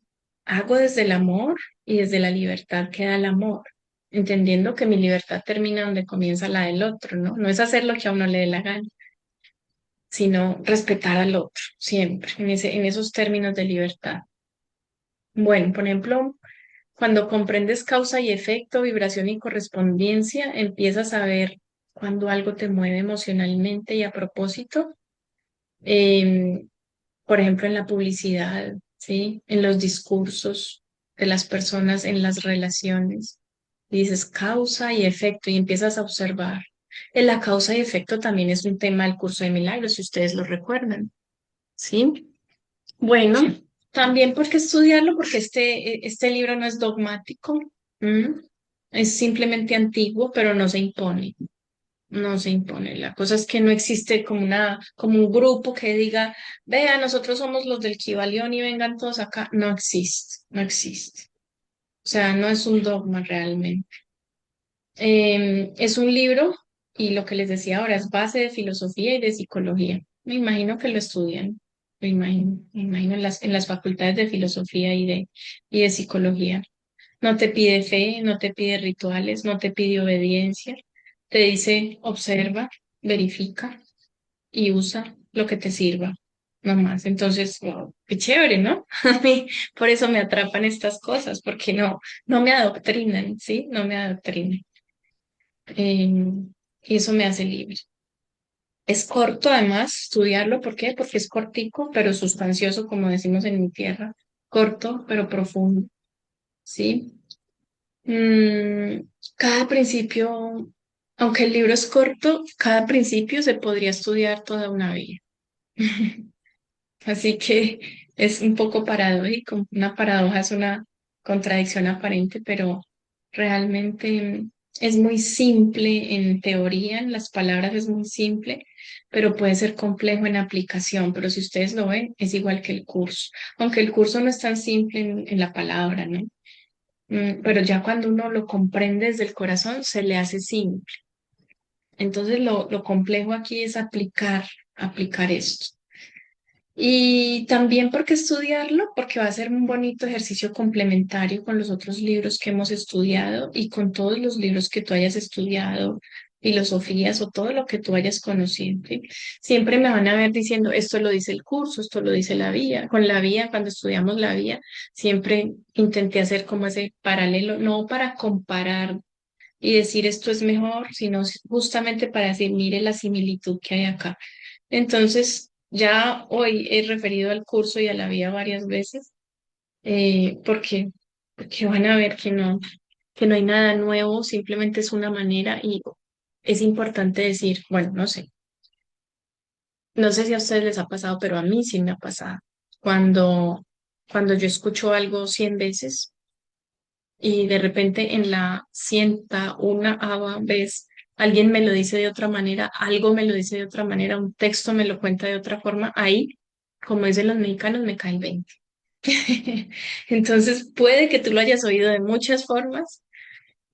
hago desde el amor y desde la libertad que da el amor, entendiendo que mi libertad termina donde comienza la del otro, ¿no? No es hacer lo que a uno le dé la gana, sino respetar al otro, siempre, en esos términos de libertad. Bueno, por ejemplo, cuando comprendes causa y efecto, vibración y correspondencia, empiezas a ver cuando algo te mueve emocionalmente y a propósito. em, por ejemplo, en la publicidad, ¿sí? En los discursos de las personas, en las relaciones. Y dices causa y efecto y empiezas a observar. En la causa y efecto también es un tema del curso de milagros, si ustedes lo recuerdan, ¿sí? Bueno, también porque estudiarlo, porque este libro no es dogmático, ¿m? Es simplemente antiguo, pero no se impone. No se impone. La cosa es que no existe como un grupo que diga, vea, nosotros somos los del Kibalión y vengan todos acá. No existe, no existe. O sea, no es un dogma realmente. Es un libro y lo que les decía ahora es base de filosofía y de psicología. Me imagino que lo estudian, me imagino en las facultades de filosofía y de psicología. No te pide fe, no te pide rituales, no te pide obediencia. Te dice observa, verifica y usa lo que te sirva, no más. Entonces, wow, qué chévere, ¿no? A mí por eso me atrapan estas cosas, porque no me adoctrinan, ¿sí? No me adoctrinan. Y eso me hace libre. Es corto, además, estudiarlo, ¿por qué? Porque es cortico, pero sustancioso, como decimos en mi tierra. Corto, pero profundo, ¿sí? Mm, cada principio, aunque el libro es corto, cada principio se podría estudiar toda una vida. Así que es un poco paradójico. Una paradoja es una contradicción aparente, pero realmente es muy simple en teoría, en las palabras es muy simple, pero puede ser complejo en aplicación. Pero si ustedes lo ven, es igual que el curso, aunque el curso no es tan simple en la palabra, ¿no? Pero ya cuando uno lo comprende desde el corazón, se le hace simple. Entonces lo complejo aquí es aplicar esto. Y también porque estudiarlo, porque va a ser un bonito ejercicio complementario con los otros libros que hemos estudiado y con todos los libros que tú hayas estudiado, filosofías o todo lo que tú hayas conocido. ¿Sí? Siempre me van a ver diciendo, esto lo dice el curso, esto lo dice la vía. Con la vía, cuando estudiamos la vía, siempre intenté hacer como ese paralelo, no para comparar y decir esto es mejor, sino justamente para decir, mire la similitud que hay acá. Entonces, ya hoy he referido al curso y a la vía varias veces, porque, porque van a ver que no hay nada nuevo, simplemente es una manera y es importante decir, bueno, no sé si a ustedes les ha pasado, pero a mí sí me ha pasado. Cuando yo escucho algo 100 veces, y de repente en la cienta una vez alguien me lo dice de otra manera, algo me lo dice de otra manera, un texto me lo cuenta de otra forma, ahí, como dicen los mexicanos, me cae el 20. Entonces puede que tú lo hayas oído de muchas formas,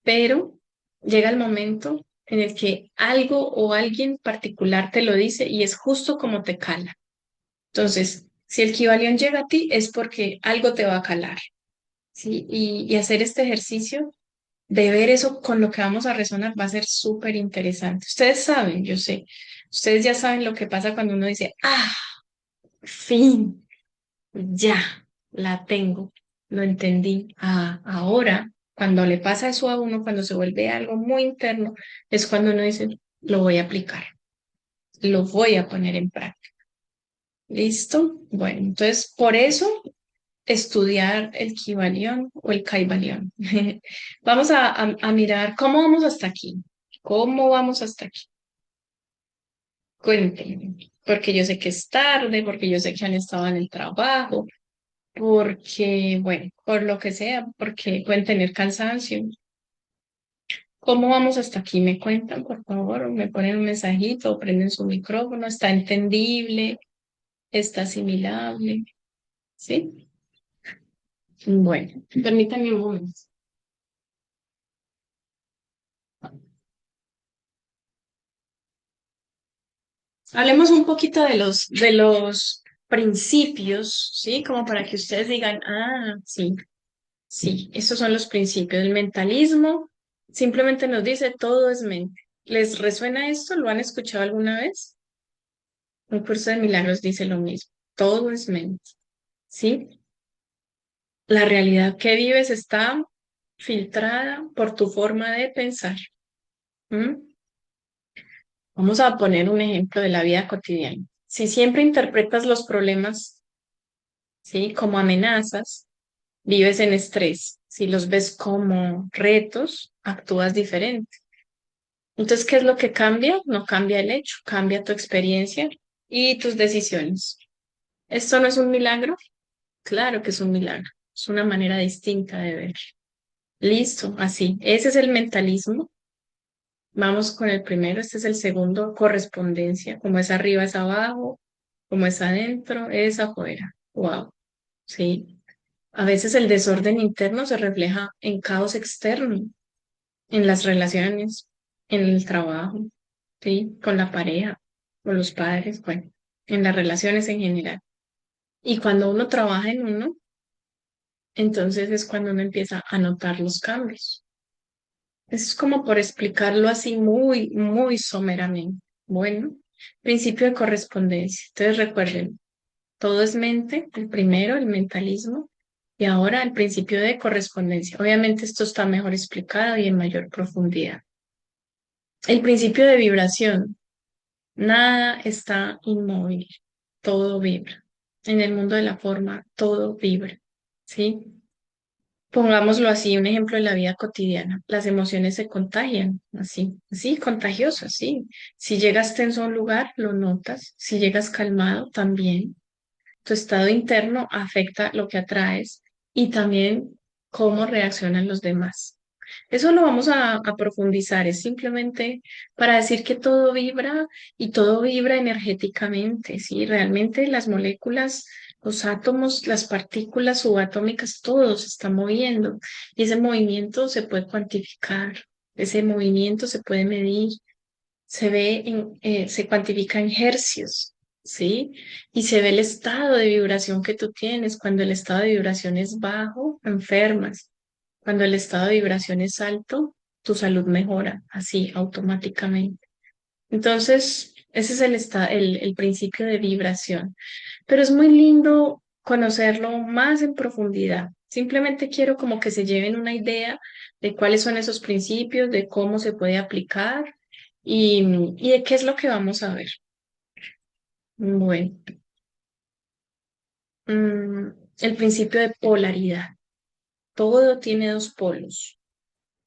pero llega el momento en el que algo o alguien particular te lo dice y es justo como te cala. Entonces, si el Kybalión llega a ti es porque algo te va a calar, ¿sí? Y hacer este ejercicio de ver eso con lo que vamos a resonar va a ser súper interesante. Ustedes saben, yo sé, ustedes ya saben lo que pasa cuando uno dice, ah, fin, ya, la tengo, lo entendí. Ah, ahora, cuando le pasa eso a uno, cuando se vuelve algo muy interno, es cuando uno dice, lo voy a aplicar, lo voy a poner en práctica. ¿Listo? Bueno, entonces, por eso estudiar el Kybalión o el Kaibalión. Vamos a mirar cómo vamos hasta aquí. ¿Cómo vamos hasta aquí? Cuéntenme, porque yo sé que es tarde, porque yo sé que han estado en el trabajo, porque, bueno, por lo que sea, porque pueden tener cansancio. ¿Cómo vamos hasta aquí? ¿Me cuentan, por favor? ¿Me ponen un mensajito o prenden su micrófono? ¿Está entendible? ¿Está asimilable? ¿Sí? Bueno, permítanme un momento. Hablemos un poquito de los principios, ¿sí? Como para que ustedes digan, ah, sí, sí, estos son los principios. El mentalismo simplemente nos dice todo es mente. ¿Les resuena esto? ¿Lo han escuchado alguna vez? Un curso de milagros dice lo mismo. Todo es mente, ¿sí? La realidad que vives está filtrada por tu forma de pensar. ¿M? Vamos a poner un ejemplo de la vida cotidiana. Si siempre interpretas los problemas, ¿sí? Como amenazas, vives en estrés. Si los ves como retos, actúas diferente. Entonces, ¿qué es lo que cambia? No cambia el hecho, cambia tu experiencia y tus decisiones. ¿Esto no es un milagro? Claro que es un milagro. Es una manera distinta de ver. Listo, así. Ese es el mentalismo. Vamos con el primero. Este es el segundo, correspondencia. Como es arriba es abajo, como es adentro es afuera. Wow, sí. A veces el desorden interno se refleja en caos externo, en las relaciones, en el trabajo, sí, con la pareja, con los padres, bueno, en las relaciones en general. Y cuando uno trabaja en uno, entonces es cuando uno empieza a notar los cambios. Es como por explicarlo así muy, muy someramente. Bueno, principio de correspondencia. Entonces recuerden, todo es mente, el primero, el mentalismo, y ahora el principio de correspondencia. Obviamente esto está mejor explicado y en mayor profundidad. El principio de vibración. Nada está inmóvil, todo vibra. En el mundo de la forma, todo vibra. ¿Sí? Pongámoslo así, un ejemplo de la vida cotidiana. Las emociones se contagian, así, así, contagiosas, sí. Si llegas tenso a un lugar, lo notas. Si llegas calmado, también. Tu estado interno afecta lo que atraes y también cómo reaccionan los demás. Eso lo vamos a profundizar, es simplemente para decir que todo vibra y todo vibra energéticamente, ¿sí? Realmente las moléculas, los átomos, las partículas subatómicas, todo se está moviendo y ese movimiento se puede cuantificar, ese movimiento se puede medir, se cuantifica en hercios, ¿sí? Y se ve el estado de vibración que tú tienes. Cuando el estado de vibración es bajo, enfermas. Cuando el estado de vibración es alto, tu salud mejora, así, automáticamente. Entonces, ese es el principio de vibración. Pero es muy lindo conocerlo más en profundidad. Simplemente quiero como que se lleven una idea de cuáles son esos principios, de cómo se puede aplicar y de qué es lo que vamos a ver. Bueno, mm, el principio de polaridad. Todo tiene dos polos,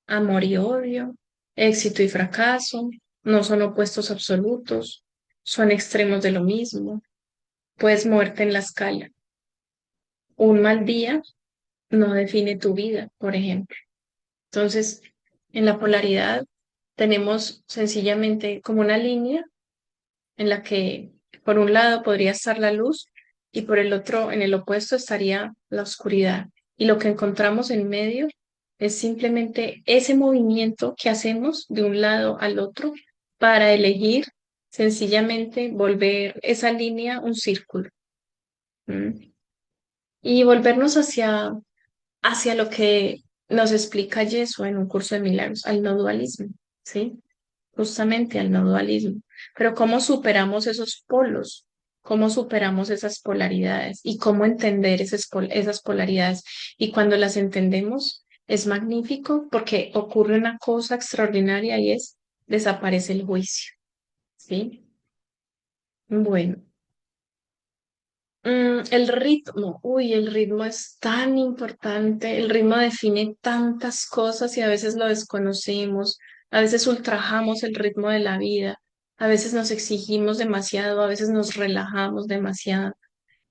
amor y odio, éxito y fracaso, no son opuestos absolutos, son extremos de lo mismo. Puedes moverte en la escala. Un mal día no define tu vida, por ejemplo. Entonces, en la polaridad tenemos sencillamente como una línea en la que por un lado podría estar la luz y por el otro, en el opuesto, estaría la oscuridad. Y lo que encontramos en medio es simplemente ese movimiento que hacemos de un lado al otro para elegir sencillamente volver esa línea un círculo. ¿M? Y volvernos hacia lo que nos explica Yeshua en un curso de milagros, al no dualismo, ¿sí? Justamente al no dualismo. Pero ¿cómo superamos esos polos? ¿Cómo superamos esas polaridades? ¿Y cómo entender esas polaridades? Y cuando las entendemos, es magnífico porque ocurre una cosa extraordinaria y es desaparece el juicio, ¿sí? Bueno. El ritmo, uy, el ritmo es tan importante, el ritmo define tantas cosas y a veces lo desconocemos, a veces ultrajamos el ritmo de la vida, a veces nos exigimos demasiado, a veces nos relajamos demasiado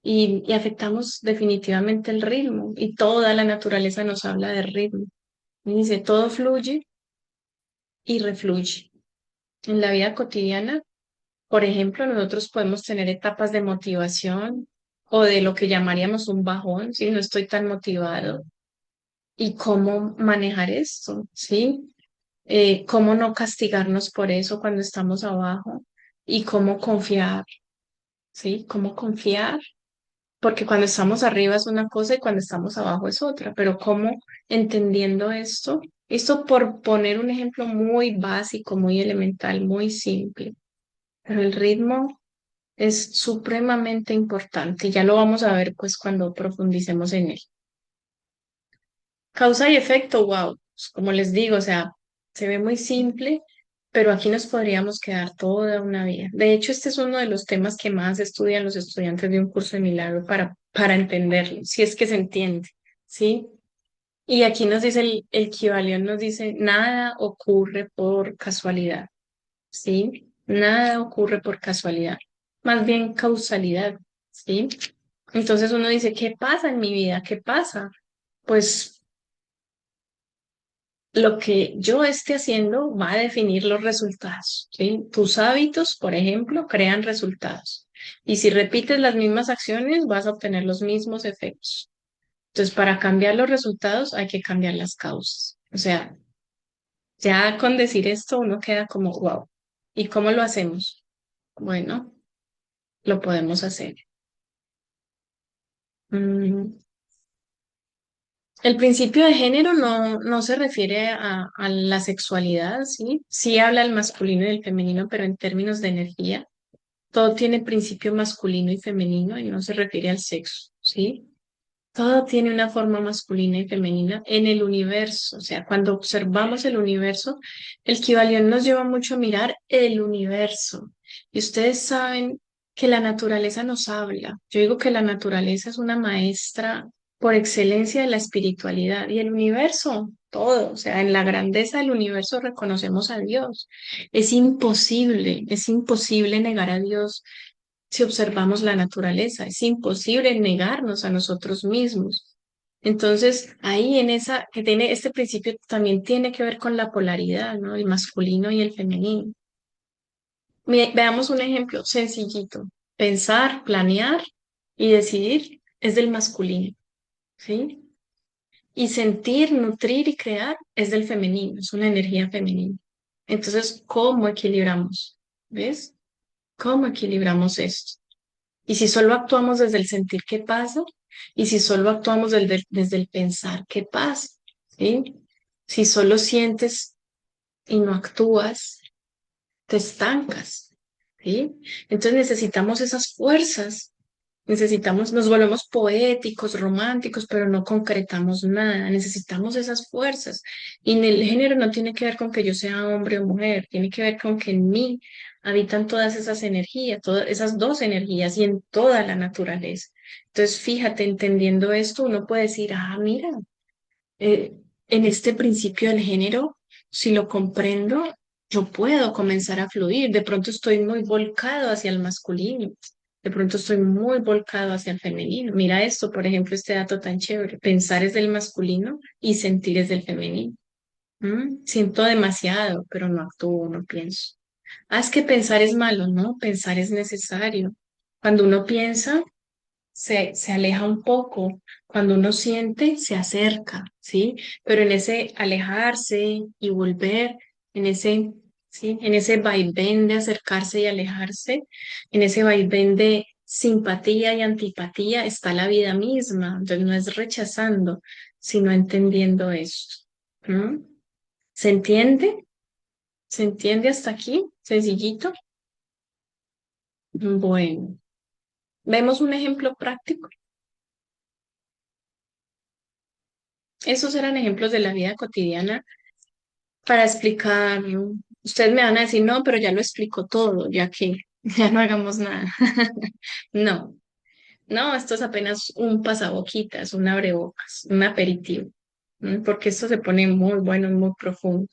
y afectamos definitivamente el ritmo y toda la naturaleza nos habla de ritmo. Y dice, todo fluye y refluye. En la vida cotidiana, por ejemplo, nosotros podemos tener etapas de motivación o de lo que llamaríamos un bajón, si no estoy tan motivado, y cómo manejar esto, ¿sí? Cómo no castigarnos por eso cuando estamos abajo y cómo confiar, ¿sí? Cómo confiar, porque cuando estamos arriba es una cosa y cuando estamos abajo es otra, pero cómo entendiendo esto por poner un ejemplo muy básico, muy elemental, muy simple, pero el ritmo es supremamente importante y ya lo vamos a ver pues cuando profundicemos en él. Causa y efecto, wow, pues, como les digo, o sea, se ve muy simple, pero aquí nos podríamos quedar toda una vida. De hecho, este es uno de los temas que más estudian los estudiantes de un curso de milagro para entenderlo, si es que se entiende, ¿sí? Y aquí nos dice el Kybalión, nos dice, nada ocurre por casualidad, ¿sí? Nada ocurre por casualidad, más bien causalidad, ¿sí? Entonces uno dice, ¿qué pasa en mi vida? ¿Qué pasa? Pues lo que yo esté haciendo va a definir los resultados, ¿sí? Tus hábitos, por ejemplo, crean resultados. Y si repites las mismas acciones, vas a obtener los mismos efectos. Entonces, para cambiar los resultados hay que cambiar las causas. O sea, ya con decir esto uno queda como, wow. ¿Y cómo lo hacemos? Bueno, lo podemos hacer. Mm, El principio de género no se refiere a la sexualidad, ¿sí? Sí habla del masculino y del femenino, pero en términos de energía, todo tiene principio masculino y femenino y no se refiere al sexo, ¿sí? Todo tiene una forma masculina y femenina en el universo. O sea, cuando observamos el universo, el Kybalión nos lleva mucho a mirar el universo. Y ustedes saben que la naturaleza nos habla. Yo digo que la naturaleza es una maestra por excelencia de la espiritualidad y el universo, todo. O sea, en la grandeza del universo reconocemos a Dios. Es imposible negar a Dios si observamos la naturaleza. Es imposible negarnos a nosotros mismos. Entonces, ahí en esa, que tiene este principio también tiene que ver con la polaridad, ¿no? El masculino y el femenino. Veamos un ejemplo sencillito. Pensar, planear y decidir es del masculino, ¿sí? Y sentir, nutrir y crear es del femenino, es una energía femenina. Entonces, ¿cómo equilibramos? ¿Ves? ¿Cómo equilibramos esto? Y si solo actuamos desde el sentir, ¿qué pasa? Y si solo actuamos desde el pensar, ¿qué pasa? ¿Sí? Si solo sientes y no actúas, te estancas. ¿Sí? Entonces necesitamos esas fuerzas. Necesitamos, nos volvemos poéticos, románticos, pero no concretamos nada. Necesitamos esas fuerzas. Y en el género no tiene que ver con que yo sea hombre o mujer, tiene que ver con que en mí habitan todas esas energías, todas esas dos energías y en toda la naturaleza. Entonces, fíjate, entendiendo esto, uno puede decir, ah, mira, eh, en este principio del género, si lo comprendo, yo puedo comenzar a fluir. De pronto estoy muy volcado hacia el masculino, de pronto estoy muy volcado hacia el femenino. Mira esto, por ejemplo, este dato tan chévere. Pensar es del masculino y sentir es del femenino. Siento demasiado, pero no actúo, no pienso. Ah, es que pensar es malo, ¿no? Pensar es necesario. Cuando uno piensa, se aleja un poco. Cuando uno siente, se acerca, ¿sí? Pero en ese alejarse y volver, en ese, ¿sí? En ese vaivén de acercarse y alejarse, en ese vaivén de simpatía y antipatía está la vida misma. Entonces no es rechazando, sino entendiendo esto. ¿Mm? ¿Se entiende? ¿Se entiende hasta aquí? Sencillito. Bueno, vemos un ejemplo práctico. Esos eran ejemplos de la vida cotidiana para explicar. Ustedes me van a decir, no, pero ya lo explicó todo, ya que ya no hagamos nada. No, no, esto es apenas un pasaboquitas, un abrebocas, un aperitivo, porque esto se pone muy bueno y muy profundo.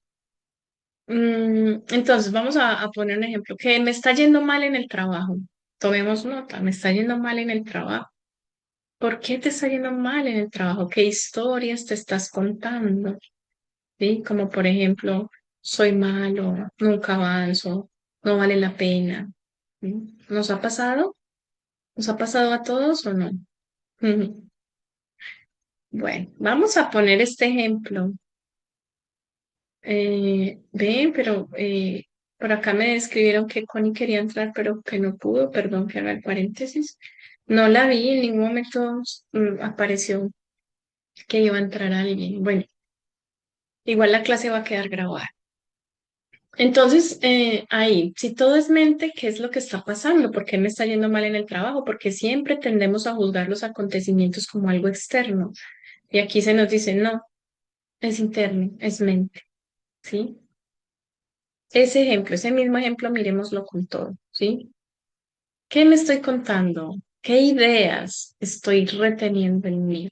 Entonces, vamos a poner un ejemplo, que me está yendo mal en el trabajo. Tomemos nota, me está yendo mal en el trabajo. ¿Por qué te está yendo mal en el trabajo? ¿Qué historias te estás contando? ¿Sí? Como por ejemplo, soy malo, nunca avanzo, no vale la pena. ¿Sí? ¿Nos ha pasado? ¿Nos ha pasado a todos o no? Ujú. Bueno, vamos a poner este ejemplo. Ven, pero, Por acá me describieron que Connie quería entrar, pero que no pudo. Perdón que haga el paréntesis. No la vi, en ningún momento apareció que iba a entrar alguien. Bueno, igual la clase va a quedar grabada. Entonces, ahí, si todo es mente, ¿qué es lo que está pasando? ¿Por qué me está yendo mal en el trabajo? Porque siempre tendemos a juzgar los acontecimientos como algo externo. Y aquí se nos dice, no, es interno, es mente, ¿sí? Ese ejemplo, ese mismo ejemplo, miremoslo con todo, ¿sí? ¿Qué me estoy contando? ¿Qué ideas estoy reteniendo en mí?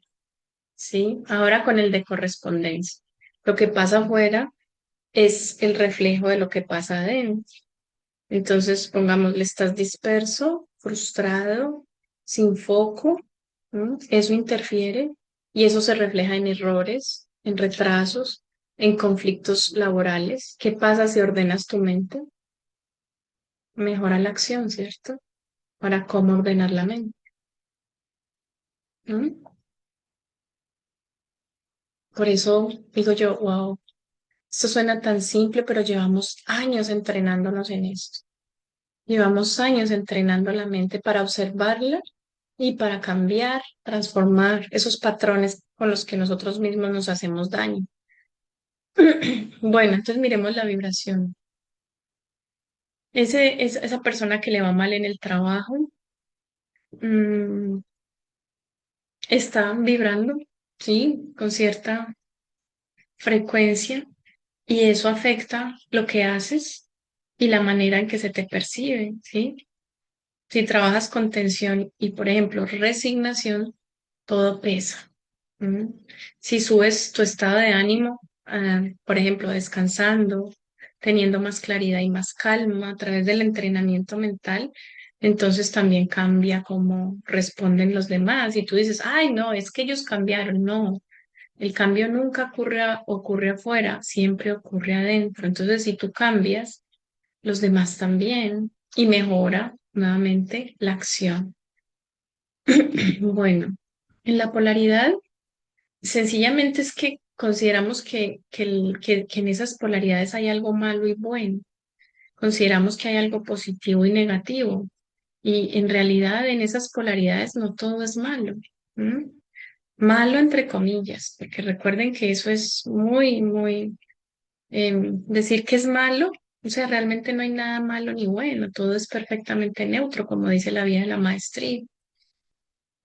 ¿Sí? Ahora con el de correspondencia. Lo que pasa afuera es el reflejo de lo que pasa adentro. Entonces, pongámosle, estás disperso, frustrado, sin foco, ¿m? Eso interfiere y eso se refleja en errores, en retrasos, en conflictos laborales. ¿Qué pasa si ordenas tu mente? Mejora la acción, ¿cierto? Para cómo ordenar la mente. ¿M? Por eso digo yo, wow, esto suena tan simple, pero llevamos años entrenándonos en esto. Llevamos años entrenando la mente para observarla y para cambiar, transformar esos patrones con los que nosotros mismos nos hacemos daño. Bueno, entonces miremos la vibración. Esa persona que le va mal en el trabajo, mm, está vibrando, ¿sí? Con cierta frecuencia y eso afecta lo que haces y la manera en que se te percibe, ¿sí? Si trabajas con tensión y, por ejemplo, resignación, todo pesa. ¿M? Si subes tu estado de ánimo, por ejemplo, descansando, teniendo más claridad y más calma a través del entrenamiento mental, entonces también cambia cómo responden los demás. Y tú dices, ay, no, es que ellos cambiaron. No, el cambio nunca ocurre afuera, siempre ocurre adentro. Entonces, si tú cambias, los demás también y mejora nuevamente la acción. Bueno, en la polaridad, sencillamente es que consideramos que en esas polaridades hay algo malo y bueno. Consideramos que hay algo positivo y negativo. Y en realidad en esas polaridades no todo es malo. ¿M? Malo entre comillas, porque recuerden que eso es muy decir que es malo, o sea, realmente no hay nada malo ni bueno, todo es perfectamente neutro, como dice la vía de la maestría.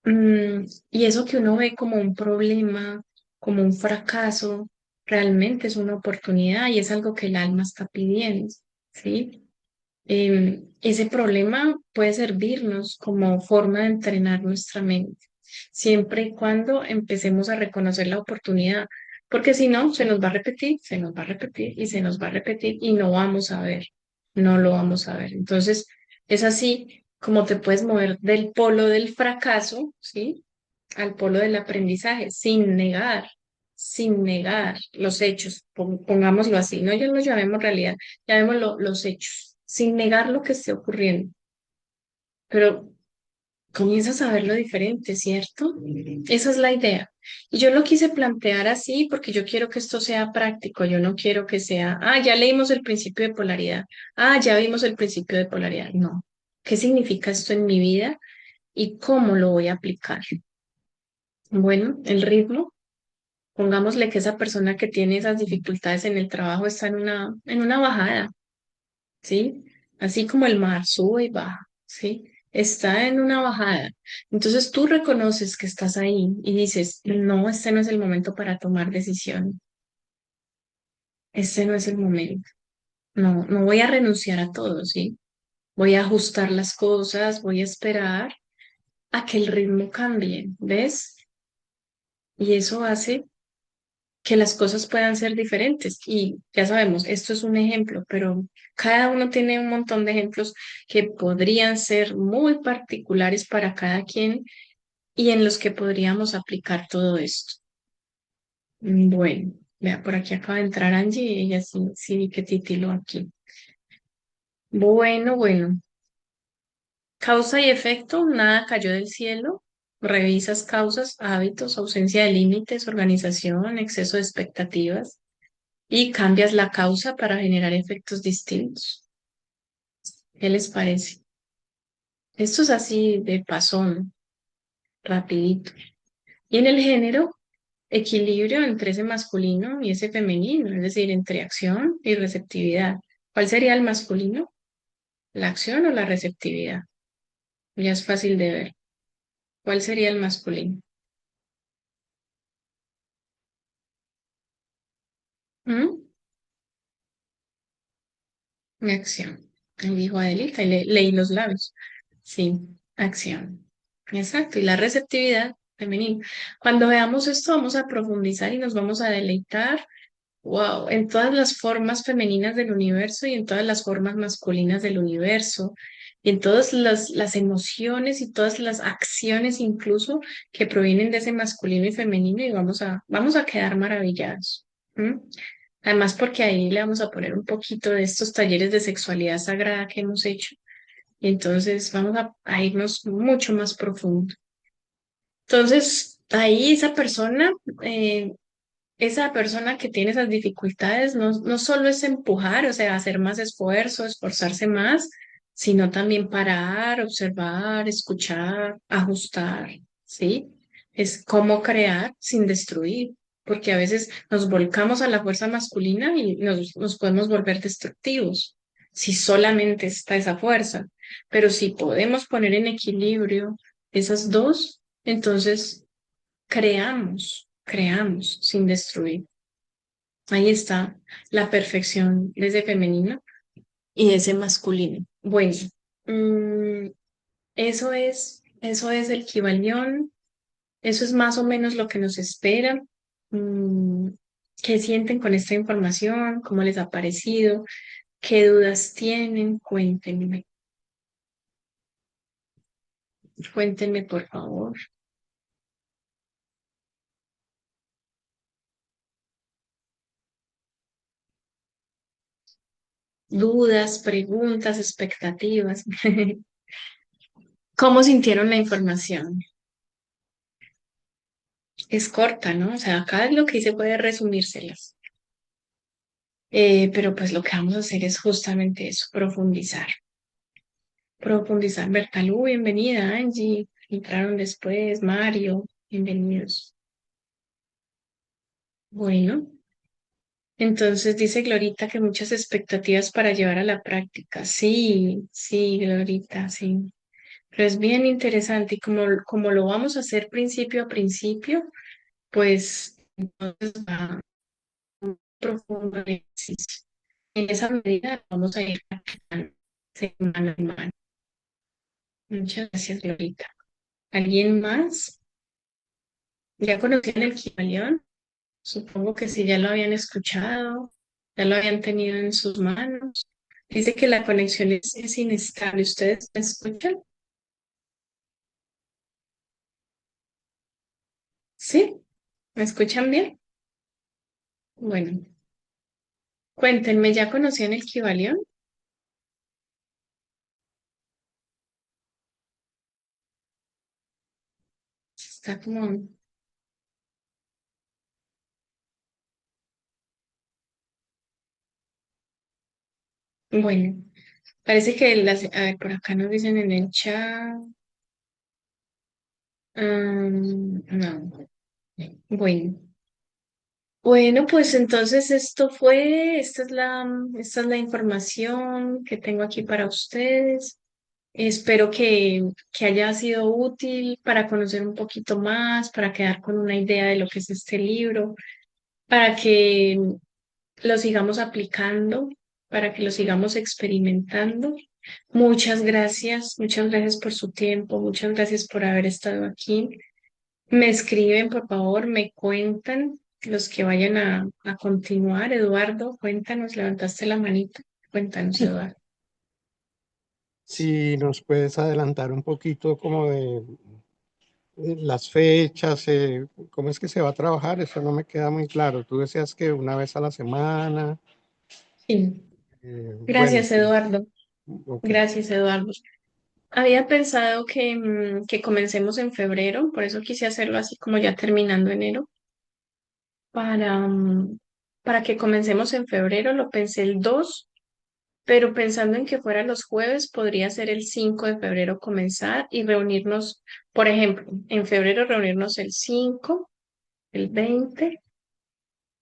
Y eso que uno ve como un problema, como un fracaso, realmente es una oportunidad y es algo que el alma está pidiendo, ¿sí? Ese problema puede servirnos como forma de entrenar nuestra mente, siempre y cuando empecemos a reconocer la oportunidad, porque si no, se nos va a repetir, se nos va a repetir y se nos va a repetir y no vamos a ver, no lo vamos a ver. Entonces, es así como te puedes mover del polo del fracaso, ¿sí? Al polo del aprendizaje, sin negar los hechos, pongámoslo así, no ya lo llamemos realidad, llamémoslo los hechos, sin negar lo que esté ocurriendo, pero comienzas a verlo diferente, ¿cierto? Esa es la idea. Y yo lo quise plantear así porque yo quiero que esto sea práctico, yo no quiero que sea, ya leímos el principio de polaridad, ya vimos el principio de polaridad, no. ¿Qué significa esto en mi vida y cómo lo voy a aplicar? Bueno, el ritmo. Pongámosle que esa persona que tiene esas dificultades en el trabajo está en una bajada, ¿sí? Así como el mar sube y baja, ¿sí? Está en una bajada. Entonces tú reconoces que estás ahí y dices, no, este no es el momento para tomar decisión. Este no es el momento. No, no voy a renunciar a todo, ¿sí? Voy a ajustar las cosas, voy a esperar a que el ritmo cambie, ¿ves? Y eso hace que las cosas puedan ser diferentes. Y ya sabemos, esto es un ejemplo, pero cada uno tiene un montón de ejemplos que podrían ser muy particulares para cada quien y en los que podríamos aplicar todo esto. Bueno, vea, por aquí acaba de entrar Angie y ella sí vi que titiló aquí. Bueno. Causa y efecto, nada cayó del cielo. Revisas causas, hábitos, ausencia de límites, organización, exceso de expectativas y cambias la causa para generar efectos distintos. ¿Qué les parece? Esto es así de pasón, rapidito. Y en el género, equilibrio entre ese masculino y ese femenino, es decir, entre acción y receptividad. ¿Cuál sería el masculino? ¿La acción o la receptividad? Ya es fácil de ver. ¿Cuál sería el masculino? ¿Mm? Acción. Ahí dijo Adelita y leí los labios. Sí, acción. Exacto. Y la receptividad femenina. Cuando veamos esto, vamos a profundizar y nos vamos a deleitar. Wow, en todas las formas femeninas del universo y en todas las formas masculinas del universo, y en todas las emociones y todas las acciones incluso que provienen de ese masculino y femenino y vamos a quedar maravillados. ¿M? Además, porque ahí le vamos a poner un poquito de estos talleres de sexualidad sagrada que hemos hecho, y entonces vamos a irnos mucho más profundo. Entonces, ahí eh, esa persona que tiene esas dificultades no solo es empujar, o sea, hacer más esfuerzo, esforzarse más, sino también parar, observar, escuchar, ajustar, ¿sí? Es cómo crear sin destruir, porque a veces nos volcamos a la fuerza masculina y nos podemos volver destructivos si solamente está esa fuerza, pero si podemos poner en equilibrio esas dos, entonces creamos sin destruir. Ahí está la perfección de ese femenino y de ese masculino. Bueno, mm, eso es el Kibalión, eso es más o menos lo que nos espera. Mm, ¿Qué sienten con esta información? ¿Cómo les ha parecido? ¿Qué dudas tienen? Cuéntenme por favor. Dudas, preguntas, expectativas. ¿Cómo sintieron la información? Es corta, ¿no? O sea, acá lo que hice fue resumírselas. Pero pues lo que vamos a hacer es justamente eso, profundizar. Profundizar. Bertalú, bienvenida, Angie. Entraron después, Mario, bienvenidos. Bueno, entonces dice Glorita que muchas expectativas para llevar a la práctica. Sí, sí, Glorita, sí. Pero es bien interesante y como lo vamos a hacer principio a principio, pues entonces va profundo el ejercicio. En esa medida vamos a ir practicando semana a semana. Muchas gracias, Glorita. ¿Alguien más? ¿Ya conocían el Kibalión? Supongo que sí, ya lo habían escuchado, ya lo habían tenido en sus manos. Dice que la conexión es inestable. ¿Ustedes me escuchan? ¿Sí? ¿Me escuchan bien? Bueno, cuéntenme, ¿ya conocían el Kibalión? Está como, bueno, parece que a ver, por acá nos dicen en el chat. No. Bueno, bueno, pues entonces esta es la información que tengo aquí para ustedes. Espero que haya sido útil para conocer un poquito más, para quedar con una idea de lo que es este libro, para que lo sigamos aplicando, para que lo sigamos experimentando. Muchas gracias por su tiempo, muchas gracias por haber estado aquí. Me escriben, por favor, me cuentan los que vayan a continuar. Eduardo, cuéntanos, levantaste la manita. Cuéntanos, Eduardo. Si nos puedes adelantar un poquito como de las fechas, cómo es que se va a trabajar, eso no me queda muy claro. Tú decías que una vez a la semana. Sí. Bueno, Gracias, sí, Eduardo. ok. Gracias, Eduardo. Había pensado que comencemos en febrero, por eso quise hacerlo así como ya terminando enero, para, para que comencemos en febrero, lo pensé el 2, pero pensando en que fuera los jueves, podría ser el 5 de febrero comenzar y reunirnos, por ejemplo, en febrero reunirnos el 5, el 20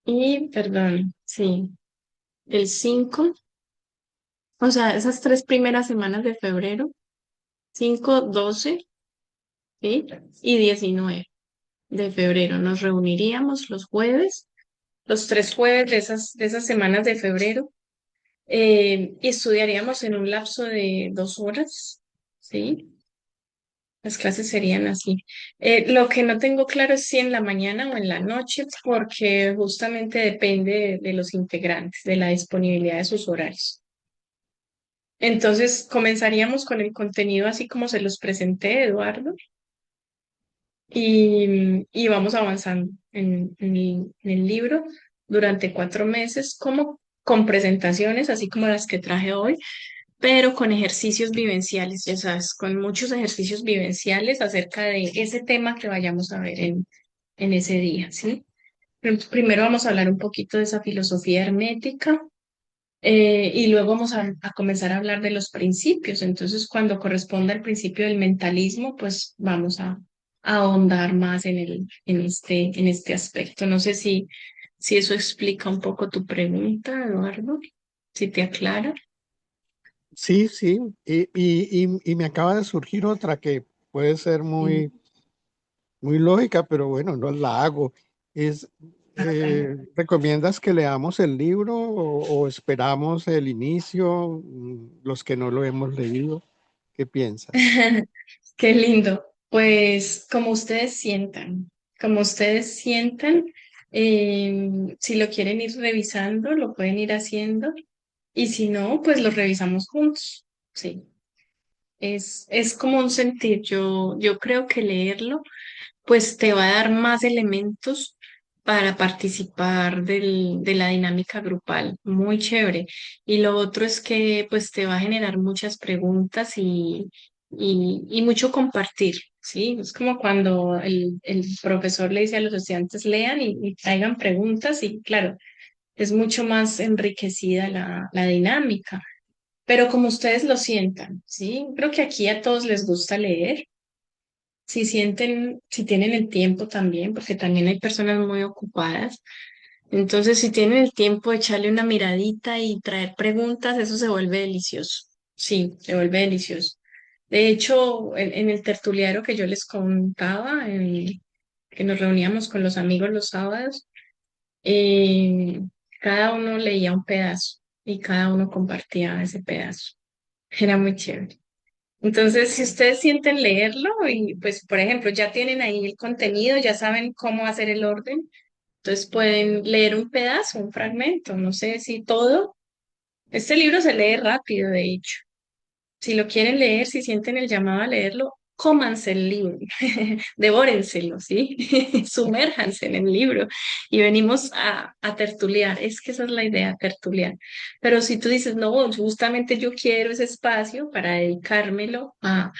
y, perdón, sí, el 5, o sea, esas 3 primeras semanas de febrero, 5, 12, ¿sí? Y 19 de febrero. Nos reuniríamos los jueves, los 3 jueves de esas semanas de febrero, y estudiaríamos en un lapso de 2 horas, ¿sí? Las clases serían así. Lo que no tengo claro es si en la mañana o en la noche, porque justamente depende de los integrantes, de la disponibilidad de sus horarios. Entonces, comenzaríamos con el contenido así como se los presenté, Eduardo, y vamos avanzando en el libro durante 4 meses, como con presentaciones, así como las que traje hoy, pero con ejercicios vivenciales, ya sabes, con muchos ejercicios vivenciales acerca de ese tema que vayamos a ver en ese día, ¿sí? Primero vamos a hablar un poquito de esa filosofía hermética, y luego vamos a comenzar a hablar de los principios. Entonces, cuando corresponda al principio del mentalismo, pues vamos a ahondar más en este aspecto. No sé si eso explica un poco tu pregunta, Eduardo, si te aclara. Sí, sí, y me acaba de surgir otra que puede ser Sí. muy lógica, pero bueno, no la hago. Es, ¿recomiendas que leamos el libro o esperamos el inicio, los que no lo hemos leído? ¿Qué piensas? Qué lindo. Pues como ustedes sientan, si lo quieren ir revisando, lo pueden ir haciendo, y si no, pues lo revisamos juntos. Sí, es como un sentir. Yo creo que leerlo pues te va a dar más elementos para participar de la dinámica grupal. Muy chévere. Y lo otro es que pues te va a generar muchas preguntas y mucho compartir, ¿sí? Es como cuando el profesor le dice a los estudiantes lean y traigan preguntas y claro, es mucho más enriquecida la dinámica. Pero como ustedes lo sientan, ¿sí? Creo que aquí a todos les gusta leer, si sienten, si tienen el tiempo también, porque también hay personas muy ocupadas. Entonces, si tienen el tiempo de echarle una miradita y traer preguntas, eso se vuelve delicioso. Sí, se vuelve delicioso. De hecho, en el tertuliario que yo les contaba, que nos reuníamos con los amigos los sábados, eh, cada uno leía un pedazo y cada uno compartía ese pedazo. Era muy chévere. Entonces, si ustedes sienten leerlo y pues, por ejemplo, ya tienen ahí el contenido, ya saben cómo hacer el orden, entonces pueden leer un pedazo, un fragmento, no sé si todo. Este libro se lee rápido, de hecho. Si lo quieren leer, si sienten el llamado a leerlo, cómanse el libro, devórenselo, ¿sí? Sumérjanse en el libro y venimos a tertuliar. Es que esa es la idea, tertuliar. Pero si tú dices, no, justamente yo quiero ese espacio para dedicármelo a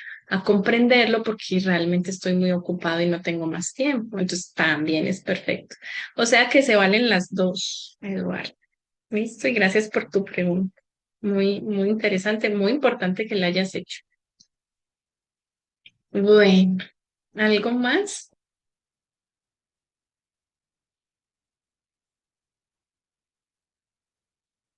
comprenderlo porque realmente estoy muy ocupado y no tengo más tiempo, entonces también es perfecto. O sea que se valen las dos, Eduardo. Listo, y gracias por tu pregunta. Muy, muy interesante, muy importante que la hayas hecho. Bueno, ¿algo más?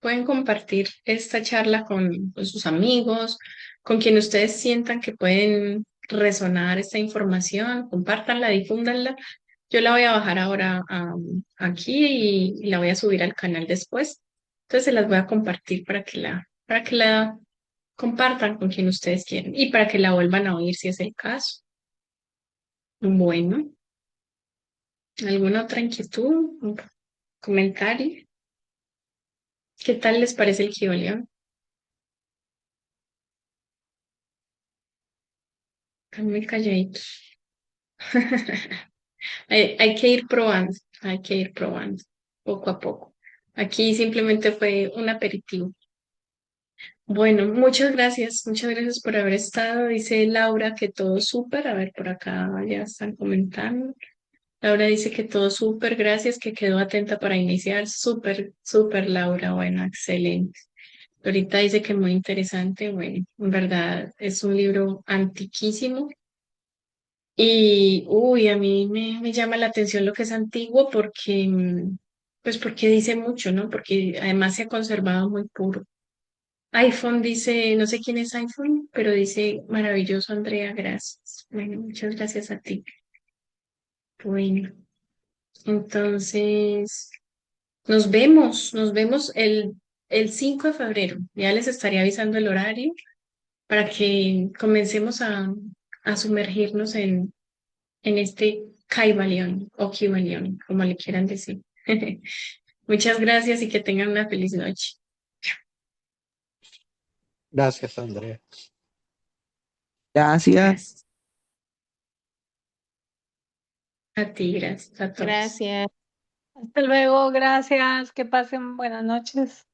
Pueden compartir esta charla con sus amigos, con quien ustedes sientan que pueden resonar esta información, compártanla, difúndanla. Yo la voy a bajar ahora aquí y la voy a subir al canal después. Entonces se las voy a compartir para que la compartan con quien ustedes quieren y para que la vuelvan a oír si es el caso. Bueno, ¿alguna otra inquietud? ¿Un comentario? ¿Qué tal les parece el Kibalión? Están muy calladitos. Hay que ir probando, hay que ir probando poco a poco. Aquí simplemente fue un aperitivo. Bueno, muchas gracias por haber estado. Dice Laura que todo súper. A ver, por acá ya están comentando. Laura dice que todo súper, gracias, que quedó atenta para iniciar. Súper, súper, Laura. Bueno, excelente. Ahorita dice que muy interesante. Bueno, en verdad es un libro antiquísimo. Y, uy, a mí me llama la atención lo que es antiguo porque, pues porque dice mucho, ¿no? Porque además se ha conservado muy puro. iPhone dice, no sé quién es iPhone, pero dice, maravilloso, Andrea, gracias. Bueno, muchas gracias a ti. Bueno, entonces, nos vemos el 5 de febrero. Ya les estaré avisando el horario para que comencemos a sumergirnos en este Caibalión o Kybalión, como le quieran decir. Muchas gracias y que tengan una feliz noche. Gracias, Andrea. Gracias. Gracias. A ti, gracias a todos. Gracias. Hasta luego, gracias, que pasen buenas noches.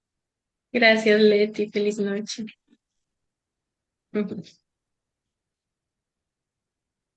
Gracias, Leti. Feliz noche.